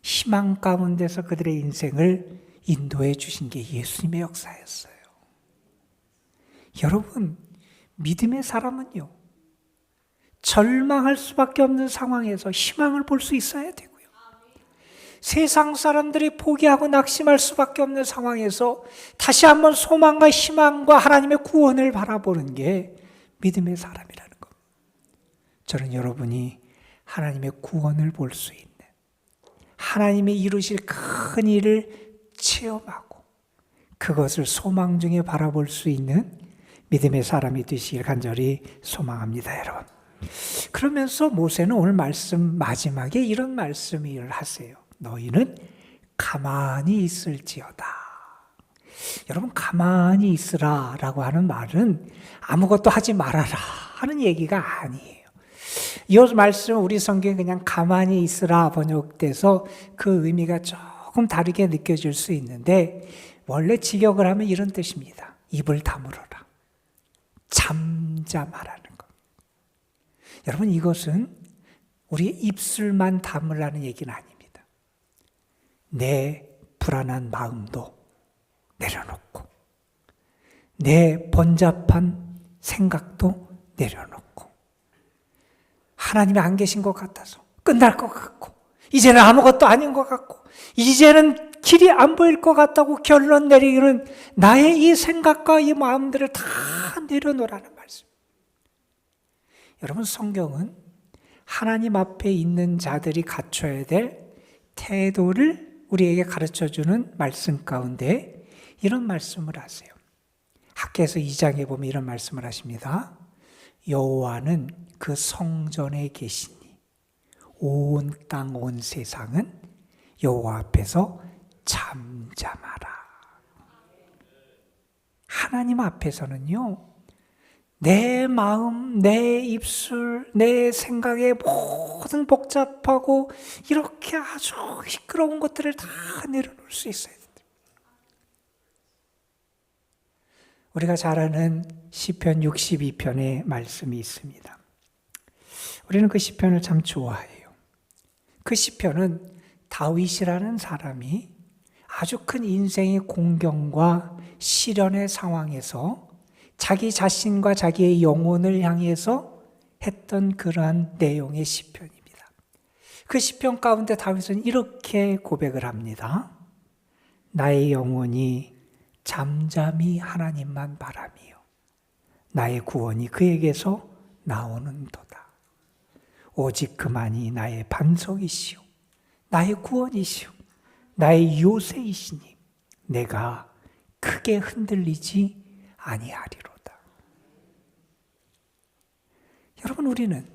희망 가운데서 그들의 인생을 인도해 주신 게 예수님의 역사였어요. 여러분, 믿음의 사람은요, 절망할 수밖에 없는 상황에서 희망을 볼 수 있어야 되고요. 세상 사람들이 포기하고 낙심할 수밖에 없는 상황에서 다시 한번 소망과 희망과 하나님의 구원을 바라보는 게 믿음의 사람이라는 겁니다. 저는 여러분이 하나님의 구원을 볼 수 있는, 하나님이 이루실 큰 일을 체험하고 그것을 소망 중에 바라볼 수 있는 믿음의 사람이 되시길 간절히 소망합니다, 여러분. 그러면서 모세는 오늘 말씀 마지막에 이런 말씀을 하세요. 너희는 가만히 있을지어다. 여러분, 가만히 있으라라고 하는 말은 아무것도 하지 말아라 하는 얘기가 아니에요. 이 말씀은 우리 성경에 그냥 가만히 있으라 번역돼서 그 의미가 조금 다르게 느껴질 수 있는데, 원래 직역을 하면 이런 뜻입니다. 입을 다물어라. 잠잠하라는 것. 여러분, 이것은 우리의 입술만 다물라는 얘기는 아닙니다. 내 불안한 마음도 내려놓고 내 번잡한 생각도 내려놓고 하나님이 안 계신 것 같아서 끝날 것 같고 이제는 아무것도 아닌 것 같고 이제는 길이 안 보일 것 같다고 결론 내리기는 나의 이 생각과 이 마음들을 다 내려놓으라는 말씀. 여러분, 성경은 하나님 앞에 있는 자들이 갖춰야 될 태도를 우리에게 가르쳐주는 말씀 가운데 이런 말씀을 하세요. 학개서 2장에 보면 이런 말씀을 하십니다. 여호와는 그 성전에 계시니 온 땅 온 세상은 여호와 앞에서 잠잠하라. 하나님 앞에서는요, 내 마음, 내 입술, 내 생각의 모든 복잡하고 이렇게 아주 시끄러운 것들을 다 내려놓을 수 있어야 됩니다. 우리가 잘 아는 시편 62편의 말씀이 있습니다. 우리는 그 시편을 참 좋아해요. 그 시편은 다윗이라는 사람이 아주 큰 인생의 공경과 시련의 상황에서 자기 자신과 자기의 영혼을 향해서 했던 그러한 내용의 시편입니다. 그 시편 가운데 다윗은 이렇게 고백을 합니다. 나의 영혼이 잠잠히 하나님만 바라며 나의 구원이 그에게서 나오는도다. 오직 그만이 나의 반석이시오 나의 구원이시오 나의 요새이시니 내가 크게 흔들리지 아니하리로다. 여러분, 우리는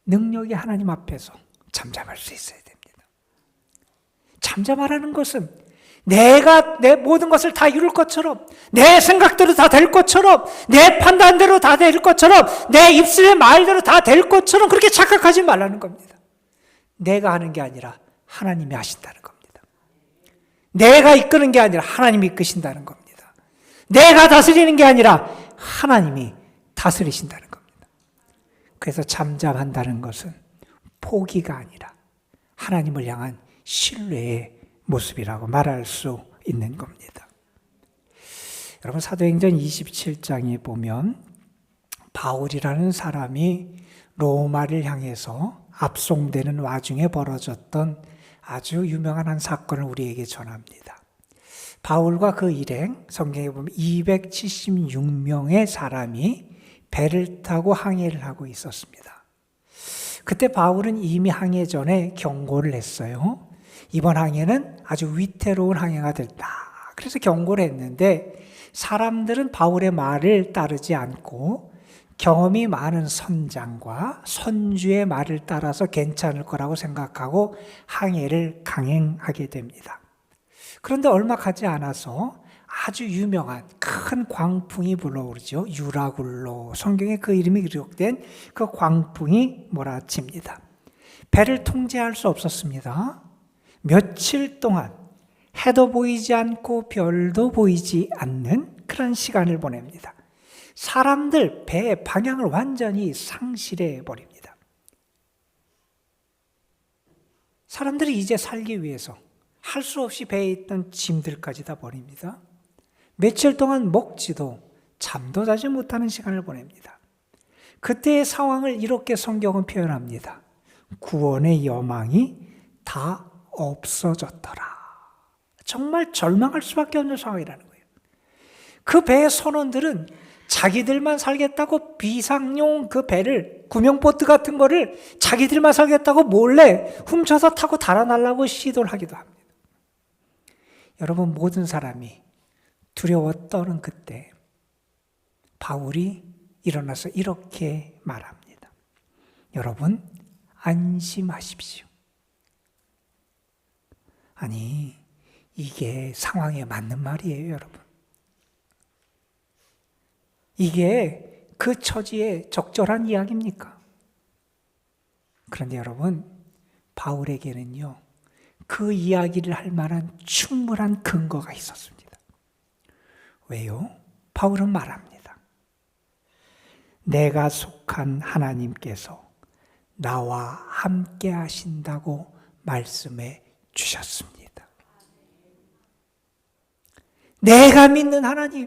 능력이 하나님 앞에서 잠잠할 수 있어야 됩니다. 잠잠하라는 것은 내가 내 모든 것을 다 이룰 것처럼, 내 생각대로 다 될 것처럼, 내 판단대로 다 될 것처럼, 내 입술의 말대로 다 될 것처럼 그렇게 착각하지 말라는 겁니다. 내가 하는 게 아니라 하나님이 하신다는 겁니다. 내가 이끄는 게 아니라 하나님이 이끄신다는 겁니다. 내가 다스리는 게 아니라 하나님이 다스리신다는 겁니다. 그래서 잠잠한다는 것은 포기가 아니라 하나님을 향한 신뢰의 모습이라고 말할 수 있는 겁니다. 여러분, 사도행전 27장에 보면 바울이라는 사람이 로마를 향해서 압송되는 와중에 벌어졌던 아주 유명한 한 사건을 우리에게 전합니다. 바울과 그 일행, 성경에 보면 276명의 사람이 배를 타고 항해를 하고 있었습니다. 그때 바울은 이미 항해 전에 경고를 했어요. 이번 항해는 아주 위태로운 항해가 됐다. 그래서 경고를 했는데 사람들은 바울의 말을 따르지 않고 경험이 많은 선장과 선주의 말을 따라서 괜찮을 거라고 생각하고 항해를 강행하게 됩니다. 그런데 얼마 가지 않아서 아주 유명한 큰 광풍이 불어오르죠. 유라굴로, 성경에 그 이름이 기록된 그 광풍이 몰아칩니다. 배를 통제할 수 없었습니다. 며칠 동안 해도 보이지 않고 별도 보이지 않는 그런 시간을 보냅니다. 사람들 배의 방향을 완전히 상실해 버립니다. 사람들이 이제 살기 위해서 할 수 없이 배에 있던 짐들까지 다 버립니다. 며칠 동안 먹지도 잠도 자지 못하는 시간을 보냅니다. 그때의 상황을 이렇게 성경은 표현합니다. 구원의 여망이 다 없어졌더라. 정말 절망할 수밖에 없는 상황이라는 거예요. 그 배의 선원들은 자기들만 살겠다고 비상용 그 배를, 구명보트 같은 거를 자기들만 살겠다고 몰래 훔쳐서 타고 달아나려고 시도를 하기도 합니다. 여러분, 모든 사람이 두려워 떠는 그때 바울이 일어나서 이렇게 말합니다. 여러분, 안심하십시오. 아니, 이게 상황에 맞는 말이에요, 여러분. 이게 그 처지에 적절한 이야기입니까? 그런데 여러분, 바울에게는요, 그 이야기를 할 만한 충분한 근거가 있었습니다. 왜요? 바울은 말합니다. 내가 속한 하나님께서 나와 함께 하신다고 말씀해 주셨습니다. 내가 믿는 하나님,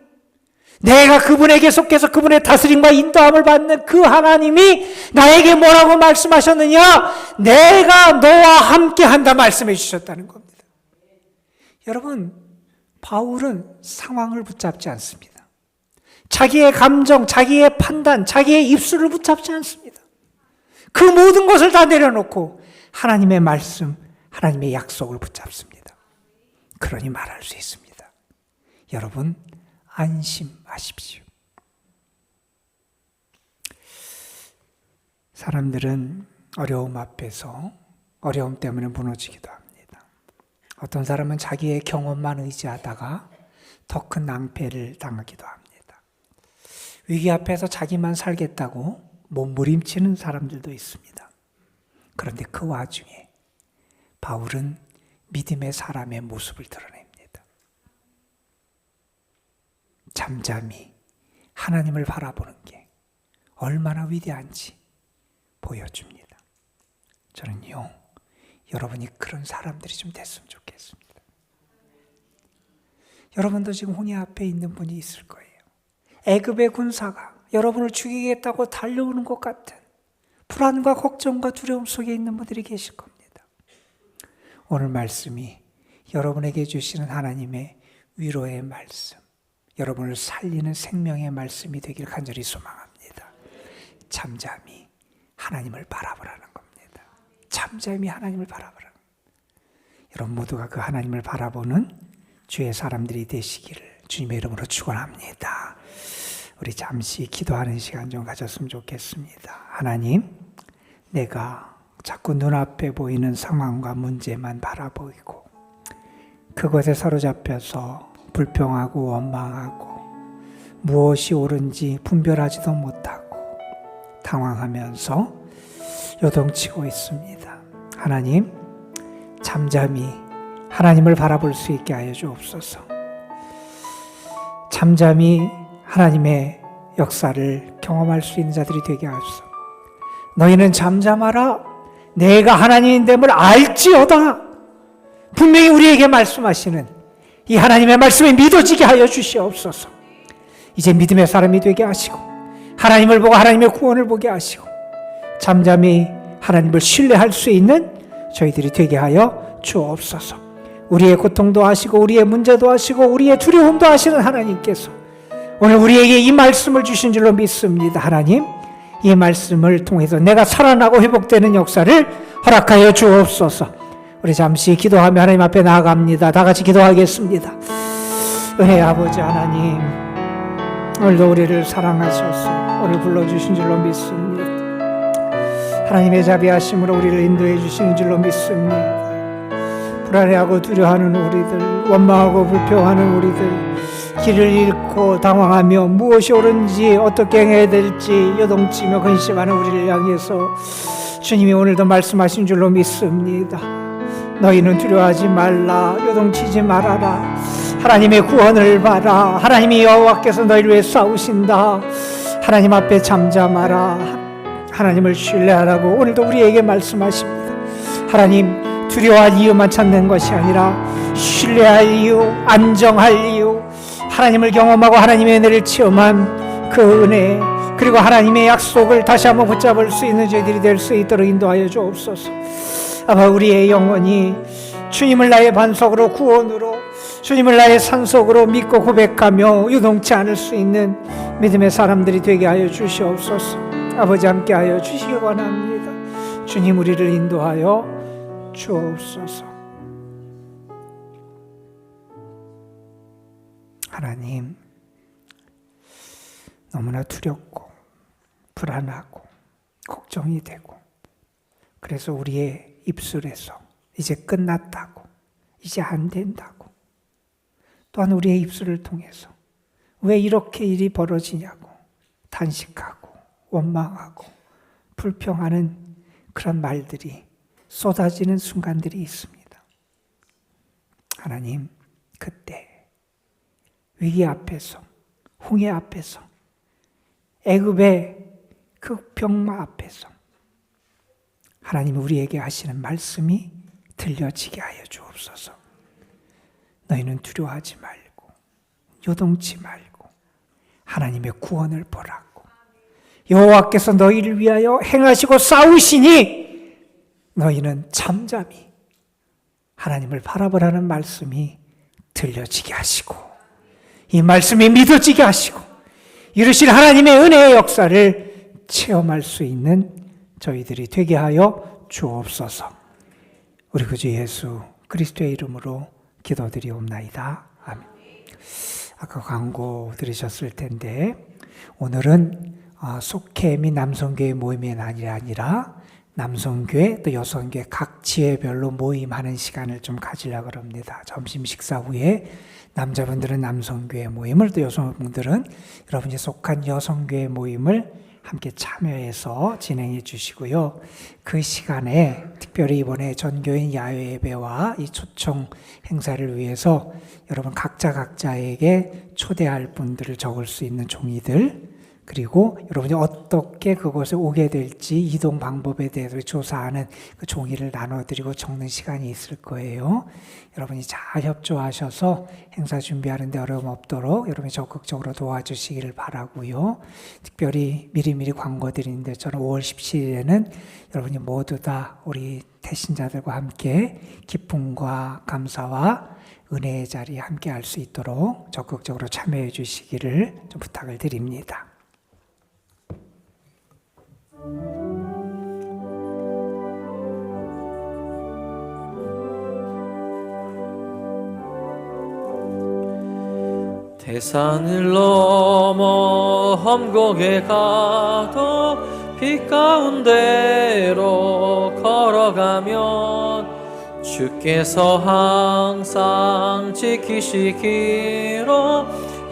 내가 그분에게 속해서 그분의 다스림과 인도함을 받는 그 하나님이 나에게 뭐라고 말씀하셨느냐? 내가 너와 함께 한다 말씀해 주셨다는 겁니다. 여러분, 바울은 상황을 붙잡지 않습니다. 자기의 감정, 자기의 판단, 자기의 입술을 붙잡지 않습니다. 그 모든 것을 다 내려놓고 하나님의 말씀, 하나님의 약속을 붙잡습니다. 그러니 말할 수 있습니다. 여러분, 안심하십시오. 사람들은 어려움 앞에서 어려움 때문에 무너지기도 합니다. 어떤 사람은 자기의 경험만 의지하다가 더 큰 낭패를 당하기도 합니다. 위기 앞에서 자기만 살겠다고 몸부림치는 사람들도 있습니다. 그런데 그 와중에 바울은 믿음의 사람의 모습을 드러냅니다. 잠잠히 하나님을 바라보는 게 얼마나 위대한지 보여줍니다. 저는요, 여러분이 그런 사람들이 좀 됐으면 좋겠습니다. 여러분도 지금 홍해 앞에 있는 분이 있을 거예요. 애굽의 군사가 여러분을 죽이겠다고 달려오는 것 같은 불안과 걱정과 두려움 속에 있는 분들이 계실 겁니다. 오늘 말씀이 여러분에게 주시는 하나님의 위로의 말씀, 여러분을 살리는 생명의 말씀이 되길 간절히 소망합니다. 잠잠히 하나님을 바라보라는 겁니다. 잠잠히 하나님을 바라보라는 겁니다. 여러분 모두가 그 하나님을 바라보는 주의 사람들이 되시기를 주님의 이름으로 축원합니다. 우리 잠시 기도하는 시간 좀 가졌으면 좋겠습니다. 하나님, 내가 자꾸 눈앞에 보이는 상황과 문제만 바라보이고 그것에 사로잡혀서 불평하고 원망하고 무엇이 옳은지 분별하지도 못하고 당황하면서 요동치고 있습니다. 하나님, 잠잠히 하나님을 바라볼 수 있게 하여 주옵소서. 잠잠히 하나님의 역사를 경험할 수 있는 자들이 되게 하옵소서. 너희는 잠잠하라. 내가 하나님됨을 알지어다. 분명히 우리에게 말씀하시는 이 하나님의 말씀이 믿어지게 하여 주시옵소서. 이제 믿음의 사람이 되게 하시고 하나님을 보고 하나님의 구원을 보게 하시고 잠잠히 하나님을 신뢰할 수 있는 저희들이 되게 하여 주옵소서. 우리의 고통도 아시고 우리의 문제도 아시고 우리의 두려움도 아시는 하나님께서 오늘 우리에게 이 말씀을 주신 줄로 믿습니다. 하나님, 이 말씀을 통해서 내가 살아나고 회복되는 역사를 허락하여 주옵소서. 우리 잠시 기도하며 하나님 앞에 나아갑니다. 다 같이 기도하겠습니다. 은혜의 아버지 하나님, 오늘도 우리를 사랑하셔서 오늘 불러주신 줄로 믿습니다. 하나님의 자비하심으로 우리를 인도해 주시는 줄로 믿습니다. 불안해하고 두려워하는 우리들, 원망하고 불평하는 우리들, 길을 잃고 당황하며 무엇이 옳은지 어떻게 행해야 될지 요동치며 근심하는 우리를 향해서 주님이 오늘도 말씀하신 줄로 믿습니다. 너희는 두려워하지 말라, 요동치지 말아라, 하나님의 구원을 봐라, 하나님이 여호와께서 너희를 위해 싸우신다, 하나님 앞에 잠잠하라, 하나님을 신뢰하라고 오늘도 우리에게 말씀하십니다. 하나님, 두려워할 이유만 찾는 것이 아니라 신뢰할 이유, 안정할 이유, 하나님을 경험하고 하나님의 은혜를 체험한 그 은혜, 그리고 하나님의 약속을 다시 한번 붙잡을 수 있는 저희들이 될 수 있도록 인도하여 주옵소서. 아마 우리의 영혼이 주님을 나의 반석으로 구원으로, 주님을 나의 산속으로 믿고 고백하며 유동치 않을 수 있는 믿음의 사람들이 되게 하여 주시옵소서. 아버지, 함께 하여 주시기 원합니다. 주님, 우리를 인도하여 주옵소서. 하나님, 너무나 두렵고 불안하고 걱정이 되고, 그래서 우리의 입술에서 이제 끝났다고, 이제 안 된다고, 또한 우리의 입술을 통해서 왜 이렇게 일이 벌어지냐고 탄식하고 원망하고 불평하는 그런 말들이 쏟아지는 순간들이 있습니다. 하나님, 그때 위기 앞에서, 홍해 앞에서, 애굽의 그 병마 앞에서 하나님이 우리에게 하시는 말씀이 들려지게 하여 주옵소서. 너희는 두려워하지 말고 요동치 말고 하나님의 구원을 보라고. 여호와께서 너희를 위하여 행하시고 싸우시니 너희는 잠잠히 하나님을 바라보라는 말씀이 들려지게 하시고 이 말씀이 믿어지게 하시고 이루실 하나님의 은혜의 역사를 체험할 수 있는 저희들이 되게 하여 주옵소서. 우리 구주 예수 그리스도의 이름으로 기도드리옵나이다. 아멘. 아까 광고 들으셨을 텐데 오늘은 속회 및 남성교회 모임이 아니라 남성교회 또 여성교회 각 지회별로 모임하는 시간을 좀 가지려고 합니다. 점심 식사 후에 남자분들은 남성교회 모임을 또 여성분들은 여러분이 속한 여성교회 모임을 함께 참여해서 진행해 주시고요. 그 시간에 특별히 이번에 전교인 야외 예배와 이 초청 행사를 위해서 여러분 각자에게 초대할 분들을 적을 수 있는 종이들 그리고 여러분이 어떻게 그곳에 오게 될지 이동 방법에 대해서 조사하는 그 종이를 나눠드리고 적는 시간이 있을 거예요. 여러분이 잘 협조하셔서 행사 준비하는 데 어려움 없도록 여러분이 적극적으로 도와주시기를 바라고요. 특별히 미리미리 광고 드리는 데처럼 5월 17일에는 여러분이 모두 다 우리 태신자들과 함께 기쁨과 감사와 은혜의 자리에 함께 할 수 있도록 적극적으로 참여해 주시기를 좀 부탁을 드립니다. 태산을 넘어 험곡에 가도 빛 가운데로 걸어가면 주께서 항상 지키시기로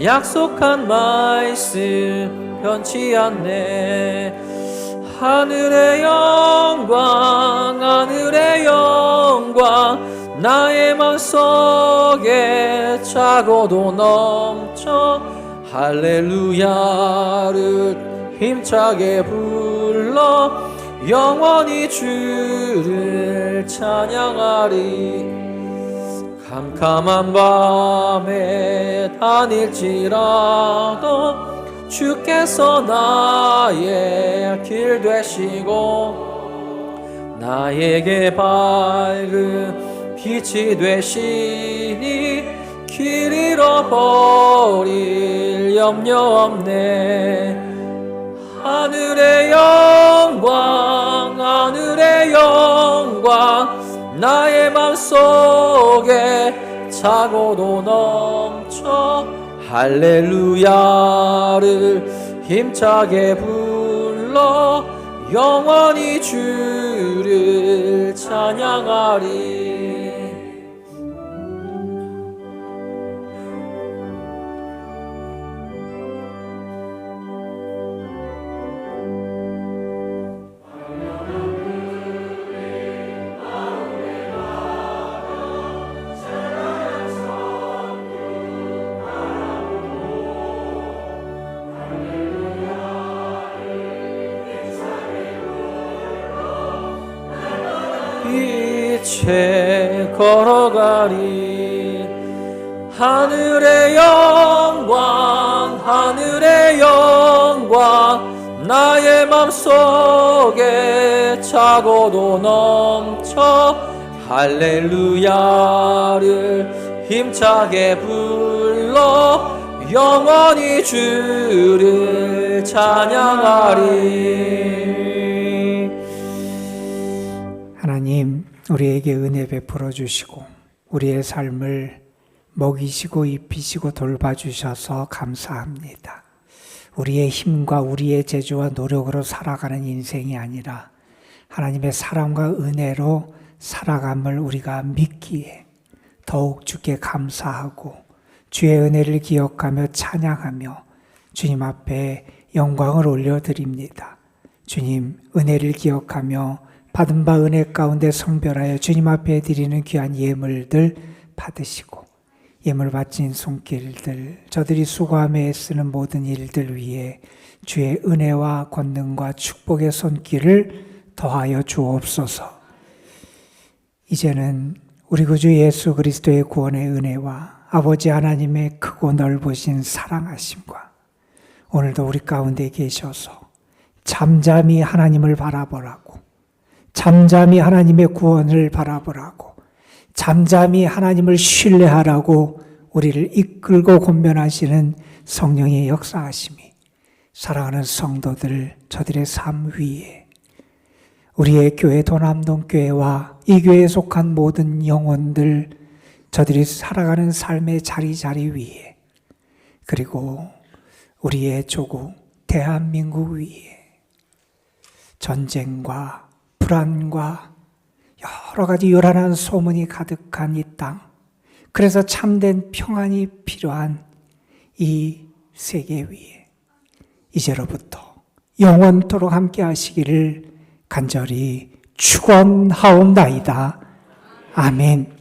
약속한 말씀 변치 않네. 하늘의 영광 하늘의 영광 나의 맘속에 차고도 넘쳐 할렐루야를 힘차게 불러 영원히 주를 찬양하리. 캄캄한 밤에 다닐지라도 주께서 나의 길 되시고 나에게 밝은 빛이 되시니 길 잃어버릴 염려 없네. 하늘의 영광 하늘의 영광 나의 맘속에 차고도 넘쳐 할렐루야를 힘차게 불러 영원히 주를 찬양하리. 빛에 걸어가리. 하늘의 영광 하늘의 영광 나의 맘속에 차고도 넘쳐 할렐루야를 힘차게 불러 영원히 주를 찬양하리. 하나님, 우리에게 은혜 베풀어 주시고 우리의 삶을 먹이시고 입히시고 돌봐주셔서 감사합니다. 우리의 힘과 우리의 재주와 노력으로 살아가는 인생이 아니라 하나님의 사랑과 은혜로 살아감을 우리가 믿기에 더욱 주께 감사하고 주의 은혜를 기억하며 찬양하며 주님 앞에 영광을 올려드립니다. 주님, 은혜를 기억하며 받은 바 은혜 가운데 성별하여 주님 앞에 드리는 귀한 예물들 받으시고 예물 바친 손길들, 저들이 수고하며 애쓰는 모든 일들 위에 주의 은혜와 권능과 축복의 손길을 더하여 주옵소서. 이제는 우리 구주 예수 그리스도의 구원의 은혜와 아버지 하나님의 크고 넓으신 사랑하심과 오늘도 우리 가운데 계셔서 잠잠히 하나님을 바라보라고, 잠잠히 하나님의 구원을 바라보라고, 잠잠히 하나님을 신뢰하라고 우리를 이끌고 권면하시는 성령의 역사하심이 사랑하는 성도들, 저들의 삶 위에, 우리의 교회 도남동교회와 이 교회에 속한 모든 영혼들, 저들이 살아가는 삶의 자리자리 위에, 그리고 우리의 조국 대한민국 위에 전쟁과 불안과 여러 가지 요란한 소문이 가득한 이 땅, 그래서 참된 평안이 필요한 이 세계 위에 이제로부터 영원토록 함께 하시기를 간절히 축원하옵나이다. 아멘.